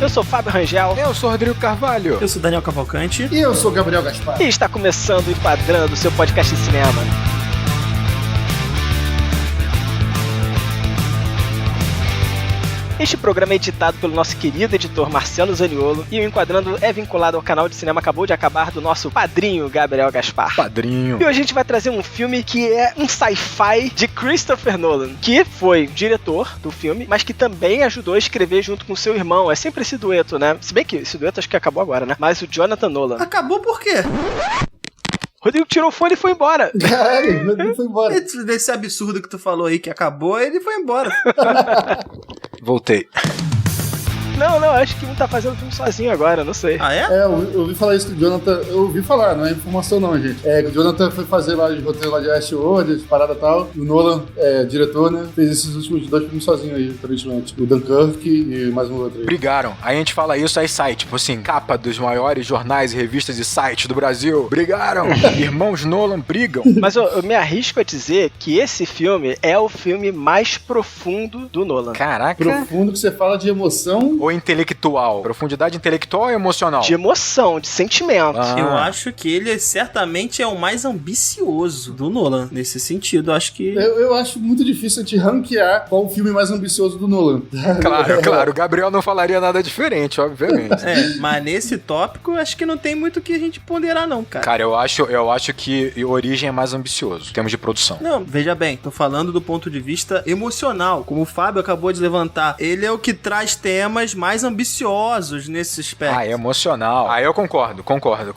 Eu sou Fábio Rangel. Eu sou Rodrigo Carvalho. Eu sou Daniel Cavalcante. E eu sou Gabriel Gaspar. E está começando o Enquadrando, seu podcast de cinema. Este programa é editado pelo nosso querido editor Marcelo Zaniolo e o Enquadrando é vinculado ao canal de cinema Acabou de Acabar do nosso padrinho Gabriel Gaspar. Padrinho. E hoje a gente vai trazer um filme que é um sci-fi de Christopher Nolan, que foi diretor do filme, mas que também ajudou a escrever junto com seu irmão. É sempre esse dueto, né? Se bem que esse dueto acho que acabou agora, né? Mas o Jonathan Nolan. Acabou por quê? Rodrigo tirou o fone e foi embora. Caralho, o Rodrigo foi embora. Desse absurdo que tu falou aí que acabou, ele foi embora. Voltei. Não, acho que um tá fazendo o filme sozinho agora, não sei. Ah, é? Eu ouvi falar isso que o Jonathan... Eu ouvi falar, não é informação não, gente. Que o Jonathan foi fazer lá de roteiro lá de Westworld, de parada e tal. E o Nolan, diretor, né, fez esses últimos 2 filmes sozinho aí, aparentemente. O Dunkirk e mais um outro aí. Brigaram. Aí a gente fala isso, aí sai, tipo assim, capa dos maiores jornais e revistas e sites do Brasil. Brigaram. Irmãos Nolan brigam. Mas eu me arrisco a dizer que esse filme é o filme mais profundo do Nolan. Caraca. Profundo que você fala de emoção... Ou intelectual? Profundidade intelectual ou emocional? De emoção, de sentimento. Eu acho que ele certamente é o mais ambicioso do Nolan, nesse sentido. Acho que... Eu acho muito difícil a gente ranquear qual o filme mais ambicioso do Nolan. Claro. O Gabriel não falaria nada diferente, obviamente. Mas nesse tópico, acho que não tem muito o que a gente ponderar não, cara. Cara, eu acho que Origem é mais ambicioso, em termos de produção. Não, veja bem, tô falando do ponto de vista emocional. Como o Fábio acabou de levantar, ele é o que traz temas mais ambiciosos nesse aspecto. Ah, é emocional. Ah, eu concordo. Concordo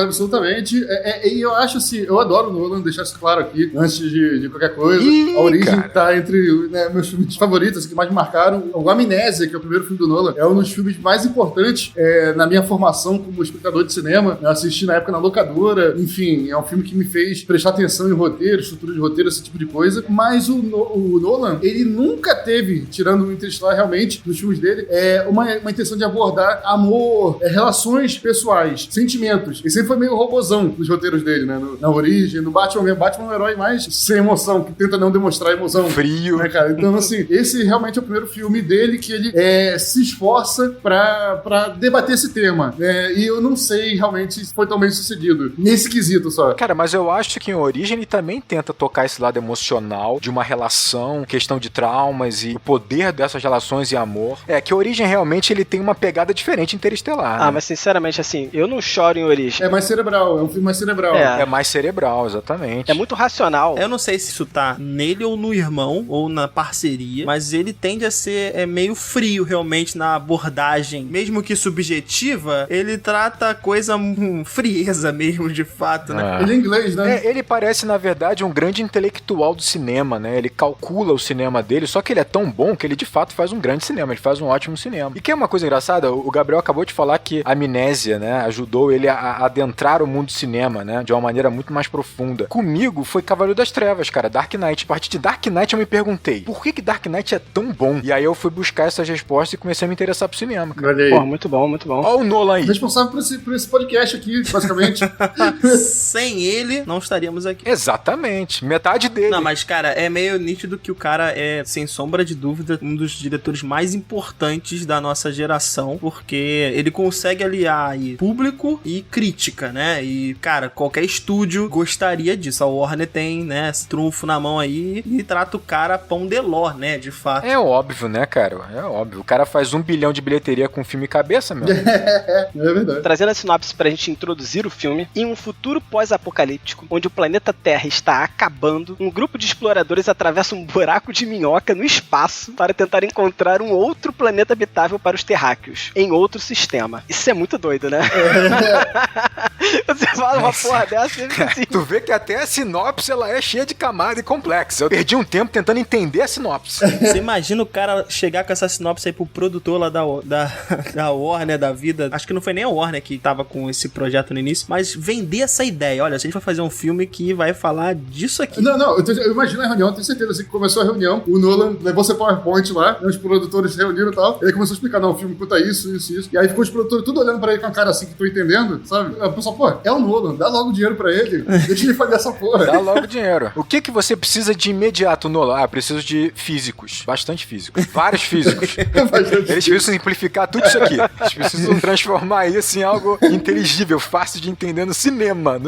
absolutamente. E eu acho assim, eu adoro o Nolan, deixar isso claro aqui, antes de qualquer coisa. A Origem tá entre meus filmes favoritos, que mais me marcaram. O Amnésia, que é o primeiro filme do Nolan, é um dos filmes mais importantes na minha formação como espectador de cinema. Eu assisti na época na locadora. Enfim, é um filme que me fez prestar atenção em roteiro, estrutura de roteiro, esse tipo de coisa. Mas o Nolan, ele nunca teve, tirando o Interstellar realmente, nos filmes dele, uma intenção de abordar amor, relações pessoais, sentimentos. Ele sempre foi meio robozão nos roteiros dele, né? Na Origem, no Batman é um herói mais sem emoção, que tenta não demonstrar emoção. Frio. Né, cara? Então, assim, esse realmente é o primeiro filme dele que ele se esforça pra debater esse tema. E eu não sei realmente se foi tão bem sucedido. Nesse quesito só. Cara, mas eu acho que em Origem ele também tenta tocar esse lado emocional de uma relação, questão de traumas e o poder dessas relações e amor. Que Origem realmente ele tem uma pegada diferente Interestelar. Mas sinceramente, assim, eu não choro em Origem. É mais cerebral, é um filme mais cerebral. É mais cerebral, exatamente. É muito racional. Eu não sei se isso tá nele ou no irmão, ou na parceria, mas ele tende a ser meio frio realmente na abordagem. Mesmo que subjetiva, ele trata a coisa frieza mesmo, de fato, né? Ele é inglês, né? Ele parece, na verdade, um grande intelectual do cinema, né? Ele calcula o cinema dele, só que ele é tão bom que ele, de fato, faz um grande cinema. Ele faz um ótimo cinema. E que é uma coisa engraçada, o Gabriel acabou de falar que a Amnésia, né, ajudou ele a adentrar o mundo do cinema, né, de uma maneira muito mais profunda. Comigo foi Cavaleiro das Trevas, cara, Dark Knight. A partir de Dark Knight eu me perguntei, por que Dark Knight é tão bom? E aí eu fui buscar essas respostas e comecei a me interessar pro cinema, cara. Olha aí. Pô, muito bom. Olha o Nolan aí. Responsável por esse podcast aqui, basicamente. Sem ele, não estaríamos aqui. Exatamente. Metade dele. Não, mas, cara, é meio nítido que o cara é, sem sombra de dúvida, um dos diretores mais importantes da nossa geração, porque ele consegue aliar aí público e crítica, né? E, cara, qualquer estúdio gostaria disso. A Warner tem, né, esse trunfo na mão aí e trata o cara pão de ló, né, de fato. É óbvio, né, cara? É óbvio. O cara faz 1 bilhão de bilheteria com filme cabeça, meu. É verdade. Trazendo a sinopse pra gente introduzir o filme, em um futuro pós-apocalíptico, onde o planeta Terra está acabando, um grupo de exploradores atravessa um buraco de minhoca no espaço para tentar encontrar um outro planeta habitável para os terráqueos, em outro sistema. Isso é muito doido, né? Você fala uma porra dessa e fica assim... Tu vê que até a sinopse ela é cheia de camada e complexa. Eu perdi um tempo tentando entender a sinopse. Você imagina o cara chegar com essa sinopse aí pro produtor lá da Warner, da vida. Acho que não foi nem a Warner que tava com esse projeto no início, mas vender essa ideia. Olha, a gente vai fazer um filme que vai falar disso aqui. Não, eu imagino a reunião, tenho certeza, assim que começou a reunião, o Nolan levou seu PowerPoint lá, os produtores se reuniram e tal, tal. E aí começou a explicar, não, o filme conta isso. E aí ficou os produtores tudo olhando pra ele com a cara assim, que tô entendendo, sabe? Aí o pessoal, pô, é o Nolan, dá logo dinheiro pra ele. Deixa ele fazer essa porra. Dá logo dinheiro. O que você precisa de imediato, Nolan? Preciso de físicos. Bastante físicos. Vários físicos. Eles precisam simplificar tudo isso aqui. Eles precisam transformar isso em algo inteligível, fácil de entender no cinema,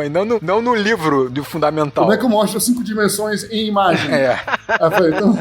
e não no livro do fundamental. Como é que eu mostro 5 dimensões em imagem? Então...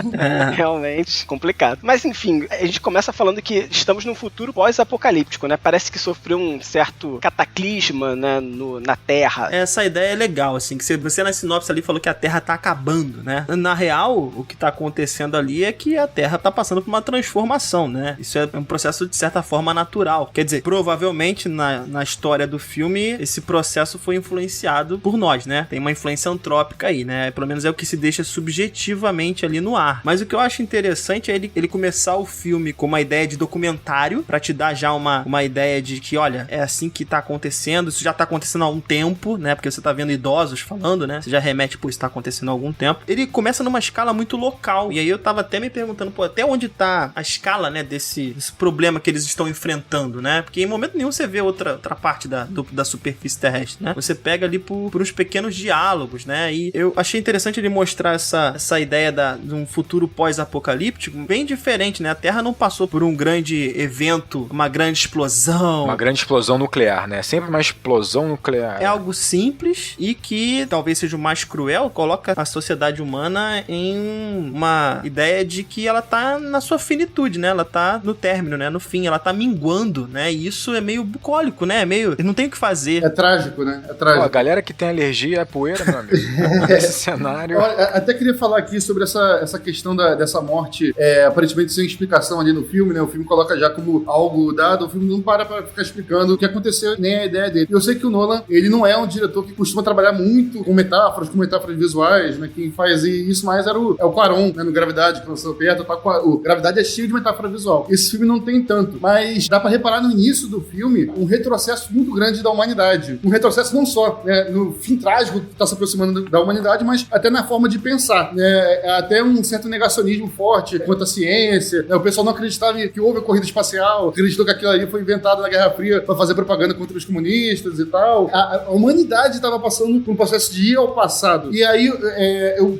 Realmente complicado. Mas enfim, a gente começa falando que estamos num futuro pós-apocalíptico, né? Parece que sofreu um certo cataclisma, né, na Terra. Essa ideia é legal, assim, que você na sinopse ali falou que a Terra tá acabando, né? Na real, o que tá acontecendo ali é que a Terra tá passando por uma transformação, né? Isso é um processo, de certa forma, natural. Quer dizer, provavelmente na história do filme, esse processo foi influenciado por nós, né? Tem uma influência antrópica aí, né? Pelo menos é o que se deixa subjetivamente ali no ar. Mas o que eu acho interessante é ele começar o filme com uma ideia de documentário, pra te dar já uma ideia de que, olha, é assim que tá acontecendo, isso já tá acontecendo há um tempo, né? Porque você tá vendo idosos falando, né? Você já remete, pô, isso tá acontecendo há algum tempo. Ele começa numa escala muito local. E aí eu tava até me perguntando, pô, até onde tá a escala, né, desse problema que eles estão enfrentando, né? Porque em momento nenhum você vê outra parte da superfície terrestre, né? Você pega ali por uns pequenos diálogos, né? E eu achei interessante ele mostrar essa ideia de um futuro pós-apocalíptico bem diferente, né? A Terra não passou por um grande evento, uma grande explosão. Uma grande explosão nuclear, né? Sempre uma explosão nuclear. É algo simples e que talvez seja o mais cruel, coloca a sociedade humana em uma ideia de que ela tá na sua finitude, né? Ela tá no término, né? No fim, ela tá minguando, né? E isso é meio bucólico, né? É meio... não tem o que fazer. É trágico, né? É trágico. Ó, a galera que tem alergia à poeira, meu amigo. Esse cenário... Olha, até queria falar aqui sobre essa questão dessa morte, aparentemente sem explicação ali no filme, né? O filme coloca já como algo dado, o filme não para pra ficar explicando o que aconteceu, nem a ideia dele. Eu sei que o Nolan, ele não é um diretor que costuma trabalhar muito com metáforas visuais, né? Quem faz isso mais era o Cuarón, né? No Gravidade, que lançou perto. O Gravidade é cheio de metáfora visual. Esse filme não tem tanto, mas dá pra reparar no início do filme um retrocesso muito grande da humanidade. Um retrocesso não só, né, no fim trágico que tá se aproximando da humanidade, mas até na forma de pensar, né? Até um certo negacionismo forte quanto à ciência, né? O pessoal não acreditava que houve a corrida espacial, acreditou que aquilo ali foi inventado na Guerra Fria pra fazer propaganda contra os comunistas e tal. A humanidade estava passando por um processo de ir ao passado. E aí eu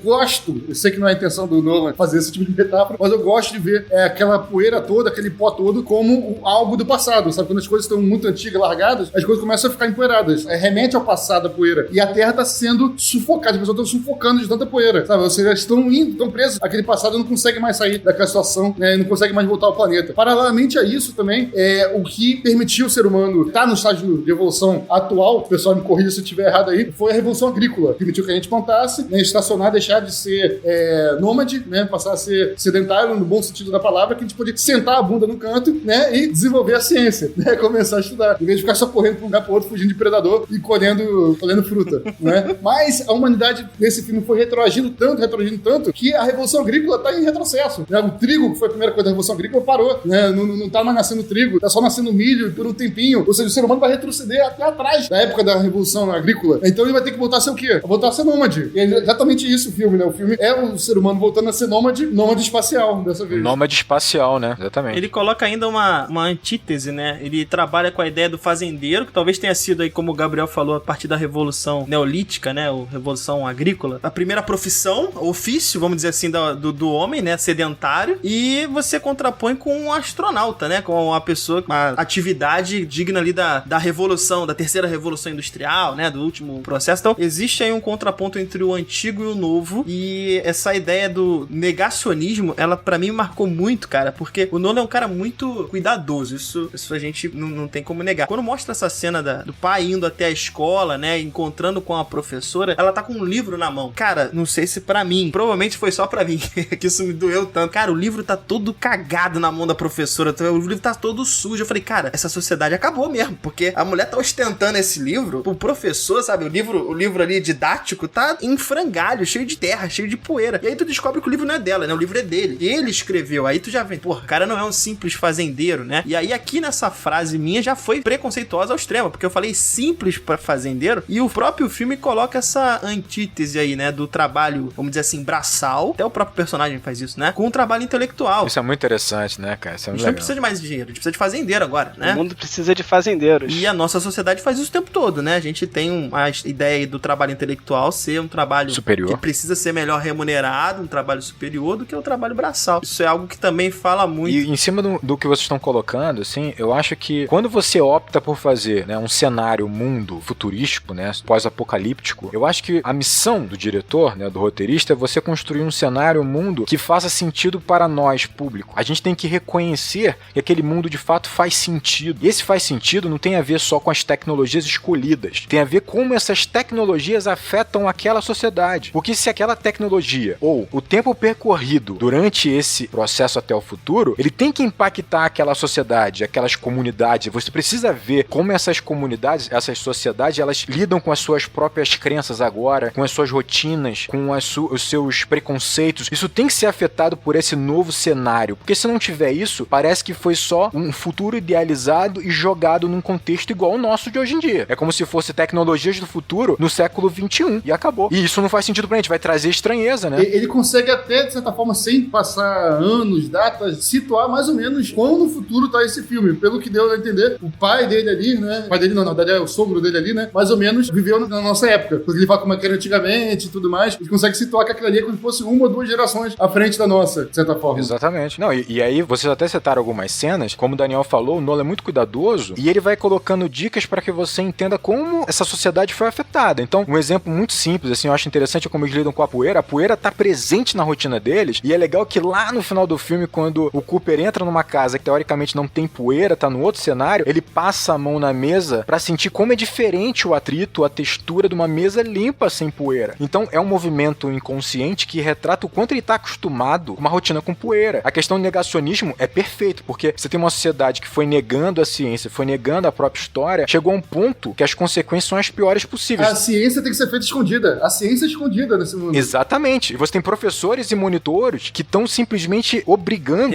sei que não é a intenção do Nolan fazer esse tipo de metáfora, mas eu gosto de ver aquela poeira toda, aquele pó todo, como algo do passado, sabe? Quando as coisas estão muito antigas, largadas, as coisas começam a ficar empoeiradas. Remete ao passado a poeira. E a Terra está sendo sufocada, as pessoas estão sufocando de tanta poeira, sabe? Ou seja, estão presos àquele passado, não conseguem mais sair daquela situação, né? Não conseguem mais voltar ao planeta. Paralelamente a isso também, o que permitiu o ser humano estar no estágio de evolução atual, o pessoal me corrija se eu estiver errado aí, foi a Revolução Agrícola. Permitiu que a gente plantasse, né, estacionar, deixar de ser nômade, né, passar a ser sedentário, no bom sentido da palavra, que a gente podia sentar a bunda no canto, né, e desenvolver a ciência, né, começar a estudar, em vez de ficar só correndo de um lugar para outro, fugindo de predador e colhendo fruta, né. Mas a humanidade nesse filme foi retroagindo tanto, que a Revolução Agrícola está em retrocesso, né. O trigo, que foi a primeira coisa da Revolução Agrícola, parou, né, não tá mais nascendo trigo, tá só nascendo milho por um tempinho, ou seja, o ser humano vai retroceder até atrás da época da Revolução Agrícola. Então ele vai ter que voltar a ser o quê? Voltar a ser nômade. E é exatamente isso o filme, né? O filme é o ser humano voltando a ser nômade espacial, dessa vez. Nômade espacial, né? Exatamente. Ele coloca ainda uma antítese, né? Ele trabalha com a ideia do fazendeiro, que talvez tenha sido aí, como o Gabriel falou, a partir da Revolução Neolítica, né? Ou Revolução Agrícola. A primeira profissão, ofício, vamos dizer assim, do homem, né? Sedentário. E você contrapõe com um astronauta, né? Com uma pessoa, uma atividade digna ali da revolução, da terceira revolução industrial, né? Do último processo. Então, existe aí um contraponto entre o antigo e o novo. E essa ideia do negacionismo, ela pra mim marcou muito, cara. Porque o Nolan é um cara muito cuidadoso. Isso a gente não tem como negar. Quando mostra essa cena do pai indo até a escola, né? Encontrando com a professora, ela tá com um livro na mão. Cara, não sei se pra mim, provavelmente foi só pra mim, que isso me doeu tanto. Cara, o livro tá todo cagado na mão da professora. O livro tá todo sujo. Eu falei, cara, essa sociedade acabou mesmo. Porque a mulher tá ostentando esse livro. O professor, sabe? O livro ali didático tá em frangalho, cheio de terra, cheio de poeira. E aí tu descobre que o livro não é dela, né? O livro é dele. Ele escreveu. Aí tu já vem, porra, o cara não é um simples fazendeiro, né? E aí aqui nessa frase minha já foi preconceituosa ao extremo, porque eu falei simples pra fazendeiro e o próprio filme coloca essa antítese aí, né? Do trabalho, vamos dizer assim, braçal. Até o próprio personagem faz isso, né? Com o trabalho intelectual. Isso é muito interessante, né, cara? Isso é A muito gente não legal. precisa de mais dinheiro, a gente precisa de fazendeiro agora, né? O mundo precisa de fazendeiros. E a nossa sociedade faz isso o tempo todo, né? A gente tem uma ideia aí do trabalho intelectual ser um trabalho Superior. que precisa ser melhor remunerado, um trabalho superior do que o trabalho braçal. Isso é algo que também fala muito. E em cima do que vocês estão colocando, assim, eu acho que quando você opta por fazer, né, um cenário, mundo futurístico, né, pós-apocalíptico, eu acho que a missão do diretor, né, do roteirista, é você construir um cenário, um mundo que faça sentido para nós, público. A gente tem que reconhecer que aquele mundo de fato faz sentido. E esse faz sentido não tem a ver só com as tecnologias escolhidas, tem a ver como essas tecnologias afetam aquela sociedade. Porque se aquela tecnologia ou o tempo percorrido durante esse processo até o futuro, ele tem que impactar aquela sociedade, aquelas comunidades. Você precisa ver como essas comunidades, essas sociedades, elas lidam com as suas próprias crenças agora, com as suas rotinas, com os seus preconceitos. Isso tem que ser afetado por esse novo cenário, porque se não tiver isso, parece que foi só um futuro idealizado e jogado num contexto igual ao nosso de hoje em dia. É como se fosse tecnologias do futuro no século XXI e acabou. E isso não faz sentido pra gente, vai trazer estranheza, né? Ele consegue até, de certa forma, sem passar anos, datas, situar mais ou menos quando no futuro tá esse filme. Pelo que deu a entender, o pai dele ali, né? O pai dele não, na verdade é o sogro dele ali, né? Mais ou menos viveu na nossa época. Porque ele fala como é que era antigamente e tudo mais. Ele consegue situar que aquilo ali é como se fosse uma ou duas gerações à frente da nossa, de certa forma. Exatamente. Não, e aí vocês até citaram algumas cenas, como o Daniel falou, o Nolan é muito cuidadoso e ele vai colocando dicas para que você entenda como essa sociedade foi afetada. Então, um exemplo muito simples, assim, eu acho interessante é como eles lidam com a poeira tá presente na rotina deles e é legal que lá no final do filme, quando o Cooper entra numa casa que teoricamente não tem poeira, tá no outro cenário, ele passa a mão na mesa pra sentir como é diferente o atrito, a textura de uma mesa limpa sem poeira. Então, é um movimento inconsciente que retrata o quanto ele tá acostumado com uma rotina com poeira. A questão do negacionismo é perfeito, porque você tem uma sociedade que foi negando a ciência, foi negando a própria história, chegou a um ponto que as consequências são as piores possíveis. A ciência tem que ser feita escondida. A ciência é escondida nesse mundo. Exatamente. E você tem professores e monitores que estão simplesmente obrigando,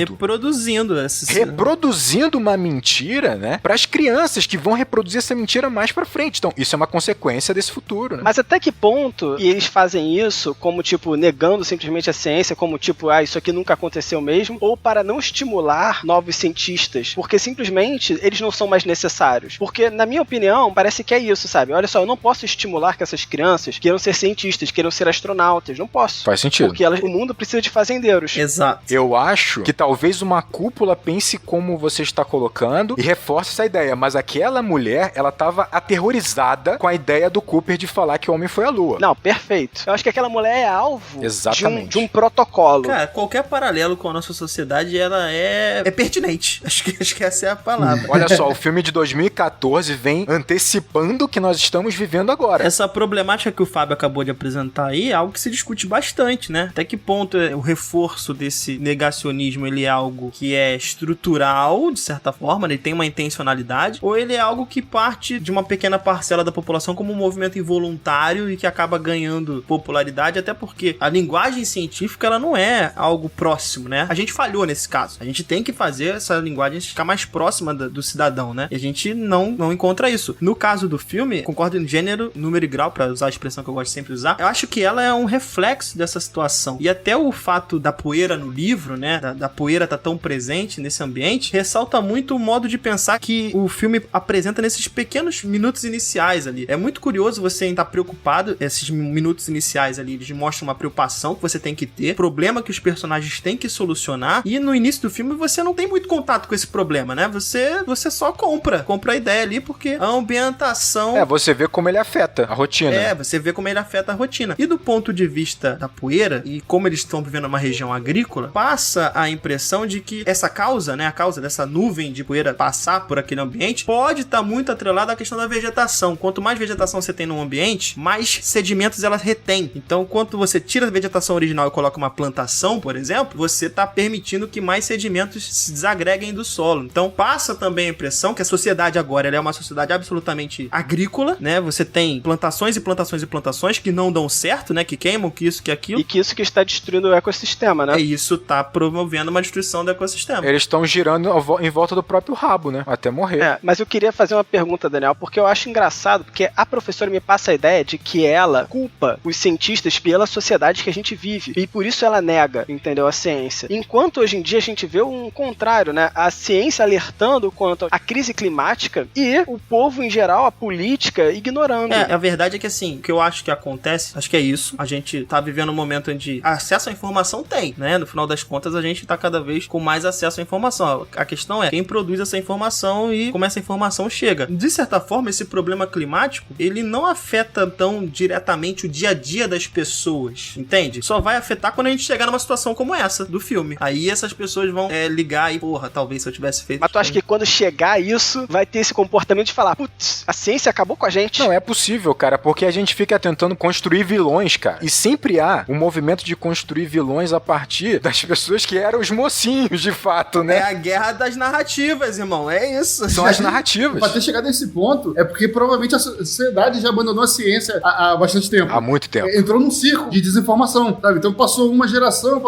reproduzindo uma mentira, né, para as crianças que vão reproduzir essa mentira mais pra frente. Então, isso é uma consequência desse futuro, né? Mas até que ponto e eles fazem isso como, tipo, negando simplesmente a ciência, como, tipo, isso aqui nunca aconteceu mesmo, ou para não estimular novos cientistas, porque simplesmente eles não são mais necessários. Porque, na minha opinião, parece que é isso, sabe? Olha só, eu não posso estimular que essas crianças queiram ser cientistas, queiram ser astronautas, não posso. Faz sentido. Porque o mundo precisa de fazendeiros. Exato. Eu acho que talvez uma cúpula pense como você está colocando e reforce essa ideia, mas aquela mulher, ela tava aterrorizada com a ideia do Cooper de falar que o homem foi à lua. Não, perfeito. Eu acho que aquela mulher é alvo Exatamente. de um protocolo. Cara, qualquer paralelo com a nossa sociedade, ela é pertinente. Acho que essa é a palavra. Olha só, o filme de 2014 vem antecipando o que nós estamos vivendo agora. Essa problemática que o Fábio acabou de apresentar aí é algo que se discute bastante, né? Até que ponto o reforço desse negacionismo ele é algo que é estrutural, de certa forma, ele tem uma intencionalidade, ou ele é algo que parte de uma pequena parcela da população como um movimento involuntário e que acaba ganhando popularidade, até porque a linguagem científica ela não é algo próximo, né? A gente falhou nesse caso. A gente tem que fazer essa linguagem ficar mais próxima do cidadão, né? E a gente não encontra isso. No caso do filme, concordo em gênero, número e grau, pra usar a expressão que eu gosto de sempre usar, eu acho que ela é um reflexo dessa situação. E até o fato da poeira no livro, né? Da poeira tá tão presente nesse ambiente, ressalta muito o modo de pensar que o filme apresenta nesses pequenos minutos iniciais ali. É muito curioso você estar preocupado, esses minutos iniciais ali, eles mostram uma preocupação que você tem que ter, problema que os personagens têm que solucionar, e no início do filme você não tem muito contato com esse problema, né? Você só compra a ideia ali, porque a ambientação... você vê como ele afeta a rotina. Você vê como ele afeta a rotina. E do ponto de vista da poeira, e como eles estão vivendo uma região agrícola, passa a impressão de que essa causa, né, a causa dessa nuvem de poeira passar por aquele ambiente, pode estar muito atrelada à questão da vegetação. Quanto mais vegetação você tem no ambiente, mais sedimentos ela retém. Então, quando você tira a vegetação original e coloca uma plantação, por exemplo, você está permitindo que mais sedimentos se desagreguem do solo. Então, passa também a impressão que a sociedade agora ela é uma sociedade absolutamente agrícola, né? Você tem plantações e plantações e plantações que não dão certo, né? Que queimam, que isso, que aquilo. E que isso que está destruindo o ecossistema, né? E isso tá promovendo uma destruição do ecossistema. Eles estão girando em volta do próprio rabo, né? Até morrer. Mas eu queria fazer uma pergunta, Daniel, porque eu acho engraçado, porque a professora me passa a ideia de que ela culpa os cientistas pela sociedade que a gente vive, e por isso ela nega, entendeu, a ciência. Enquanto entanto, hoje em dia a gente vê um contrário, né? A ciência alertando quanto à crise climática e o povo em geral, a política, ignorando. A verdade é que assim, o que eu acho que acontece, acho que é isso. A gente tá vivendo um momento onde acesso à informação tem, né? No final das contas, a gente tá cada vez com mais acesso à informação. A questão é quem produz essa informação e como essa informação chega. De certa forma, esse problema climático, ele não afeta tão diretamente o dia a dia das pessoas, entende? Só vai afetar quando a gente chegar numa situação como essa, do filme. Aí essas pessoas vão ligar e, porra, talvez se eu tivesse feito... Mas tu acha que quando chegar isso, vai ter esse comportamento de falar, putz, a ciência acabou com a gente? Não, é possível, cara, porque a gente fica tentando construir vilões, cara. E sempre há um movimento de construir vilões a partir das pessoas que eram os mocinhos, de fato, né? É a guerra das narrativas, irmão. É isso. São as narrativas. Pra ter chegado nesse ponto, é porque provavelmente a sociedade já abandonou a ciência há bastante tempo. Há muito tempo. Entrou num ciclo de desinformação, sabe? Então passou uma geração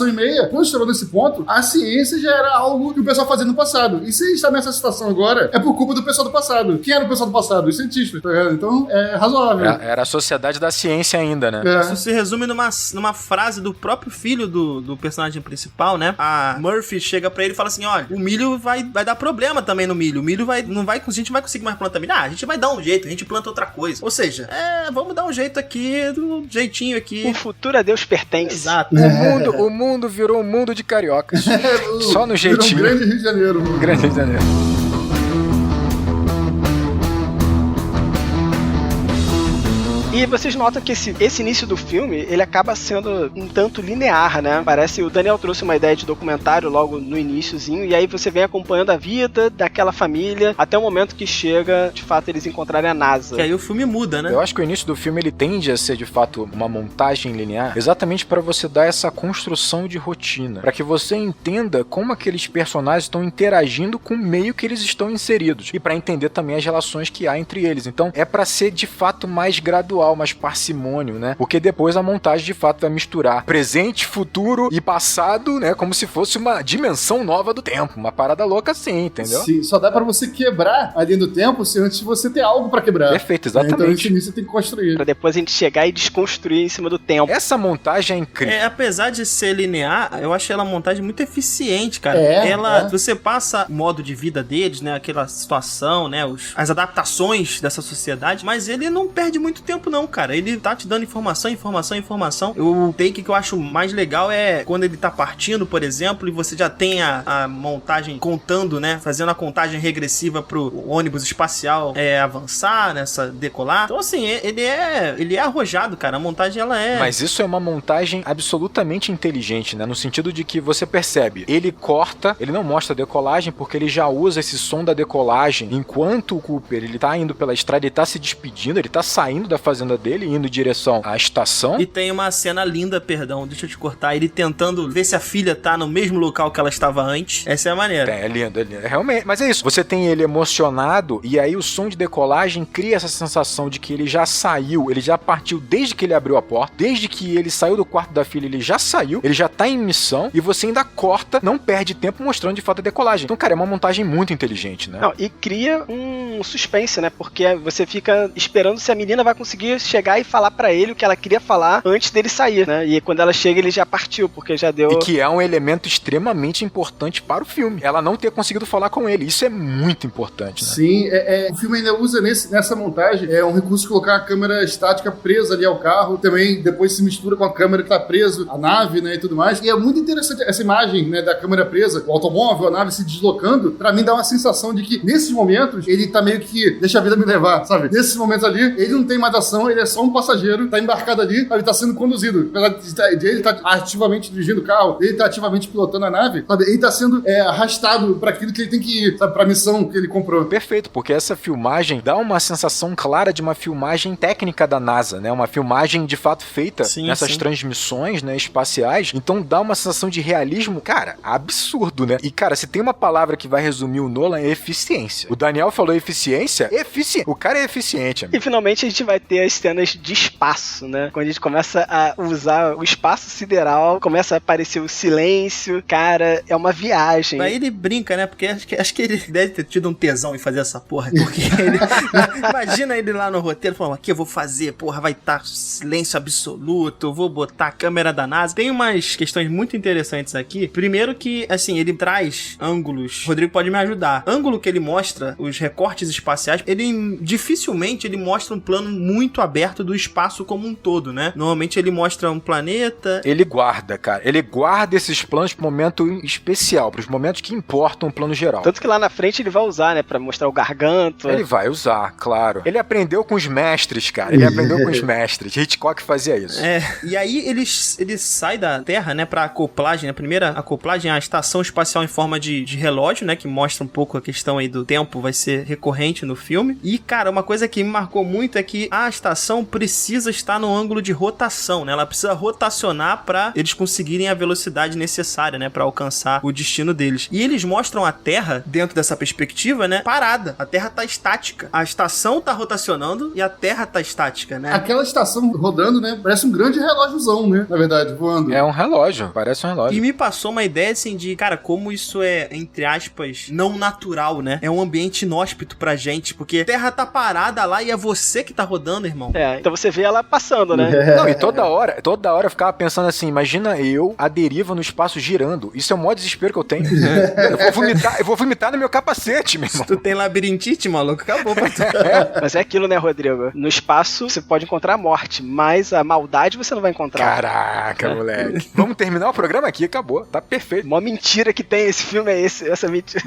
e meia. Quando chegou nesse ponto, a ciência já era algo que o pessoal fazia no passado. E se a gente tá nessa situação agora, é por culpa do pessoal do passado. Quem era o pessoal do passado? Os cientistas, tá ligado? Então, é razoável. Era a sociedade da ciência ainda, né? Isso se resume numa frase do próprio filho do personagem principal, né? A Murphy chega pra ele e fala assim, olha, o milho vai dar problema também no milho. O milho a gente não vai conseguir mais plantar milho. A gente vai dar um jeito, a gente planta outra coisa. Ou seja, vamos dar um jeito aqui, do jeitinho aqui. O futuro a Deus pertence. Exato. O mundo virou um mundo de cariocas. Só no jeitinho. Grande Rio de Janeiro. Grande Rio de Janeiro. E vocês notam que esse início do filme, ele acaba sendo um tanto linear, né? Parece, o Daniel trouxe uma ideia de documentário logo no iniciozinho, e aí você vem acompanhando a vida daquela família até o momento que chega, de fato, eles encontrarem a NASA. Que aí o filme muda, né? Eu acho que o início do filme, ele tende a ser, de fato, uma montagem linear, exatamente para você dar essa construção de rotina, para que você entenda como aqueles personagens estão interagindo com o meio que eles estão inseridos, e para entender também as relações que há entre eles. Então, é para ser, de fato, mais gradual, mais parcimônio, né? Porque depois a montagem de fato vai misturar presente, futuro e passado, né? Como se fosse uma dimensão nova do tempo. Uma parada louca assim, entendeu? Sim, só dá pra você quebrar a linha do tempo se antes você ter algo pra quebrar. Perfeito, exatamente. Então esse início você tem que construir. Pra depois a gente chegar e desconstruir em cima do tempo. Essa montagem é incrível. Apesar de ser linear, eu achei ela uma montagem muito eficiente, cara. Você passa o modo de vida deles, né? Aquela situação, né? As adaptações dessa sociedade, mas ele não perde muito tempo não, cara. Ele tá te dando informação. O take que eu acho mais legal é quando ele tá partindo, por exemplo, e você já tem a montagem contando, né? Fazendo a contagem regressiva pro ônibus espacial avançar, decolar. Então, assim, ele é arrojado, cara. A montagem, ela é... Mas isso é uma montagem absolutamente inteligente, né? No sentido de que você percebe, ele corta, ele não mostra a decolagem porque ele já usa esse som da decolagem enquanto o Cooper, ele tá indo pela estrada, ele tá se despedindo, ele tá saindo da fazenda dele, indo em direção à estação. E tem uma cena linda, deixa eu te cortar, ele tentando ver se a filha tá no mesmo local que ela estava antes. Essa é a maneira. É lindo. Realmente, mas é isso. Você tem ele emocionado e aí o som de decolagem cria essa sensação de que ele já saiu, ele já partiu desde que ele abriu a porta, desde que ele saiu do quarto da filha, ele já saiu, ele já tá em missão e você ainda corta, não perde tempo mostrando de fato a decolagem. Então, cara, é uma montagem muito inteligente, né? Não, e cria um suspense, né? Porque você fica esperando se a menina vai conseguir chegar e falar pra ele o que ela queria falar antes dele sair, né? E quando ela chega, ele já partiu, porque já deu... E que é um elemento extremamente importante para o filme. Ela não ter conseguido falar com ele. Isso é muito importante, né? Sim, o filme ainda usa nessa montagem um recurso de colocar a câmera estática presa ali ao carro. Também depois se mistura com a câmera que tá preso à nave, né? E tudo mais. E é muito interessante essa imagem, né? Da câmera presa, o automóvel, a nave se deslocando. Pra mim dá uma sensação de que nesses momentos ele tá meio que deixa a vida me levar, sabe? Nesses momentos ali, ele não tem mais ação, ele é só um passageiro, tá embarcado ali, ele tá sendo conduzido. Apesar de ele tá ativamente dirigindo o carro, ele tá ativamente pilotando a nave, sabe? Ele tá sendo arrastado pra aquilo que ele tem que ir, sabe? Pra missão que ele comprou. Perfeito, porque essa filmagem dá uma sensação clara de uma filmagem técnica da NASA, né? Uma filmagem de fato feita nessas transmissões, né, espaciais. Então dá uma sensação de realismo, cara, absurdo, né? E, cara, se tem uma palavra que vai resumir o Nolan, é eficiência. O Daniel falou eficiência? O cara é eficiente, amigo. E finalmente a gente vai ter as cenas de espaço, né? Quando a gente começa a usar o espaço sideral, começa a aparecer o silêncio, cara, é uma viagem. Aí ele brinca, né? Porque acho que ele deve ter tido um tesão em fazer essa porra. Porque ele... Imagina ele lá no roteiro falando, aqui eu vou fazer, porra, vai estar silêncio absoluto, eu vou botar a câmera da NASA. Tem umas questões muito interessantes aqui. Primeiro que, assim, ele traz ângulos. O Rodrigo pode me ajudar. Ângulo que ele mostra, os recortes espaciais, ele dificilmente ele mostra um plano muito aberto do espaço como um todo, né? Normalmente ele mostra um planeta. Ele guarda, cara. Ele guarda esses planos pro momento especial, pros momentos que importam o plano geral. Tanto que lá na frente ele vai usar, né? Pra mostrar o garganto. Ele vai usar, claro. Ele aprendeu com os mestres, cara. Ele aprendeu com os mestres. Hitchcock fazia isso. E aí ele sai da Terra, né? Pra acoplagem. A primeira acoplagem é a estação espacial em forma de relógio, né? Que mostra um pouco a questão aí do tempo, vai ser recorrente no filme. E, cara, uma coisa que me marcou muito é que a estação precisa estar no ângulo de rotação, né? Ela precisa rotacionar pra eles conseguirem a velocidade necessária, né? Pra alcançar o destino deles. E eles mostram a Terra, dentro dessa perspectiva, né? Parada. A Terra tá estática. A estação tá rotacionando e a Terra tá estática, né? Aquela estação rodando, né? Parece um grande relógiozão, né? Na verdade, voando. É um relógio. Parece um relógio. E me passou uma ideia, assim, de, cara, como isso é, entre aspas, não natural, né? É um ambiente inóspito pra gente, porque a Terra tá parada lá e é você que tá rodando, irmão. Então você vê ela passando, né? Não, e toda hora eu ficava pensando assim, imagina eu, a deriva no espaço girando. Isso é o maior desespero que eu tenho. Eu vou vomitar no meu capacete, meu irmão. Se tu tem labirintite, maluco, acabou pra tu. Mas é aquilo, né, Rodrigo? No espaço você pode encontrar a morte, mas a maldade você não vai encontrar. Caraca, moleque. Vamos terminar o programa aqui, acabou. Tá perfeito. Mó mentira que tem esse filme é essa mentira.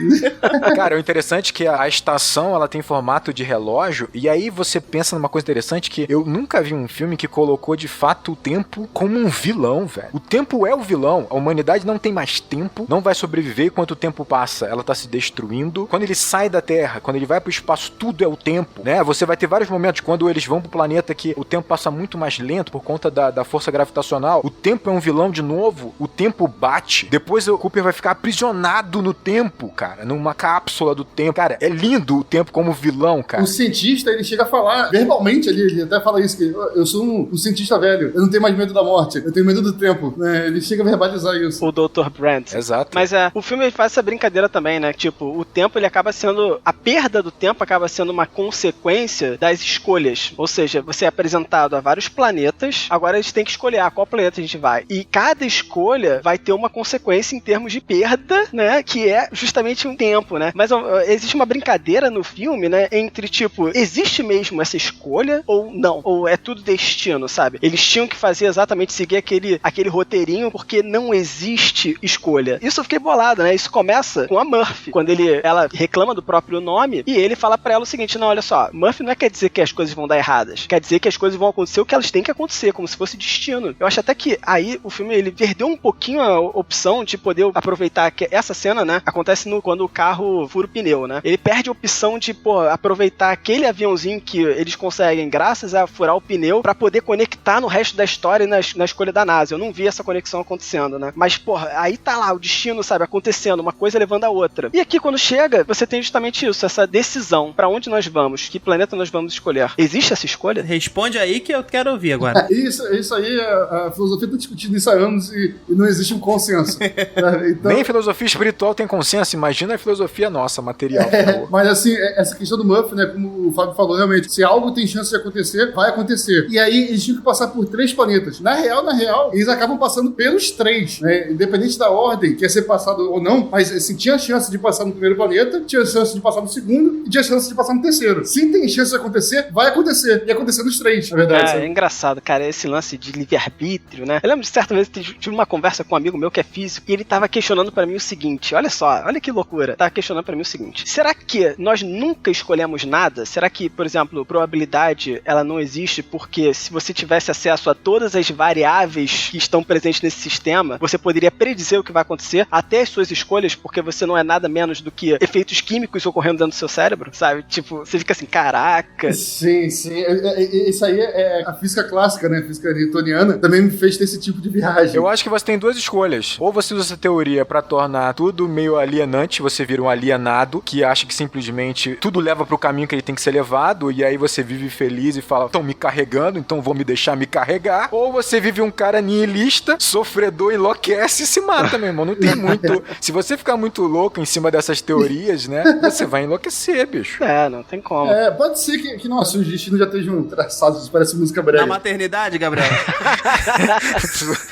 Cara, o interessante é que a estação, ela tem formato de relógio, e aí você pensa numa coisa interessante que eu nunca vi um filme que colocou de fato o tempo como um vilão, velho. O tempo é o vilão. A humanidade não tem mais tempo, não vai sobreviver enquanto o tempo passa. Ela tá se destruindo. Quando ele sai da Terra, quando ele vai pro espaço, tudo é o tempo, né? Você vai ter vários momentos quando eles vão pro planeta que o tempo passa muito mais lento por conta da força gravitacional. O tempo é um vilão de novo. O tempo bate. Depois o Cooper vai ficar aprisionado no tempo, cara. Numa cápsula do tempo. Cara, é lindo o tempo como vilão, cara. O cientista, ele chega a falar verbalmente ali, ele até fala isso, que eu sou um cientista velho, eu não tenho mais medo da morte, eu tenho medo do tempo, né? Ele chega a verbalizar isso. O Dr. Brandt. Exato. Mas o filme ele faz essa brincadeira também, né? Tipo, o tempo ele acaba sendo... A perda do tempo acaba sendo uma consequência das escolhas. Ou seja, você é apresentado a vários planetas, agora a gente tem que escolher a qual planeta a gente vai. E cada escolha vai ter uma consequência em termos de perda, né? Que é justamente um tempo, né? Mas existe uma brincadeira no filme, né? Entre, tipo, existe mesmo essa escolha ou não? Ou é tudo destino, sabe? Eles tinham que fazer exatamente seguir aquele roteirinho porque não existe escolha. Isso eu fiquei bolado, né? Isso começa com a Murphy, quando ela reclama do próprio nome e ele fala pra ela o seguinte, não, olha só, Murphy não quer dizer que as coisas vão dar erradas, quer dizer que as coisas vão acontecer o que elas têm que acontecer, como se fosse destino. Eu acho até que aí o filme, ele perdeu um pouquinho a opção de poder aproveitar que essa cena, né, acontece quando o carro fura o pneu, né? Ele perde a opção de, aproveitar aquele aviãozinho que eles conseguem graças a furar o pneu pra poder conectar no resto da história e na escolha da NASA. Eu não vi essa conexão acontecendo, né? Mas, aí tá lá o destino, sabe, acontecendo, uma coisa levando a outra. E aqui, quando chega, você tem justamente isso, essa decisão. Pra onde nós vamos? Que planeta nós vamos escolher? Existe essa escolha? Responde aí que eu quero ouvir agora. Isso aí, a filosofia tá discutindo isso há anos e não existe um consenso. Então... Nem filosofia espiritual tem consenso, imagina a filosofia nossa, material. Mas assim, essa questão do Murphy, né, como o Fábio falou, realmente, se algo tem chance de acontecer, vai acontecer. E aí eles tinham que passar por 3 planetas. Na real, eles acabam passando pelos 3, né? Independente da ordem, que ia ser passado ou não, mas assim, tinha chance de passar no primeiro planeta, tinha chance de passar no segundo e tinha chance de passar no terceiro. Se tem chance de acontecer, vai acontecer. E acontecer nos 3, na verdade. É engraçado, cara, esse lance de livre-arbítrio, né? Eu lembro de certa vez tive uma conversa com um amigo meu que é físico e ele tava questionando pra mim o seguinte, olha só, olha que loucura. Tava questionando pra mim o seguinte, será que nós nunca escolhemos nada? Será que, por exemplo, probabilidade, ela não existe porque se você tivesse acesso a todas as variáveis que estão presentes nesse sistema, você poderia predizer o que vai acontecer, até as suas escolhas, porque você não é nada menos do que efeitos químicos ocorrendo dentro do seu cérebro, sabe? Tipo, você fica assim, caraca. Sim. Isso aí é a física clássica, né? A física newtoniana também me fez ter esse tipo de viagem. Eu acho que você tem 2 escolhas. Ou você usa essa teoria pra tornar tudo meio alienante, você vira um alienado, que acha que simplesmente tudo leva pro caminho que ele tem que ser levado, e aí você vive feliz feliz e fala, estão me carregando, então vou me deixar me carregar, ou você vive um cara nihilista, sofredor, enlouquece e se mata, meu irmão. Não tem muito... Se você ficar muito louco em cima dessas teorias, né, você vai enlouquecer, bicho. Não tem como. Pode ser que nossa, os destinos já estejam traçados, parece música brega. Na maternidade, Gabriel.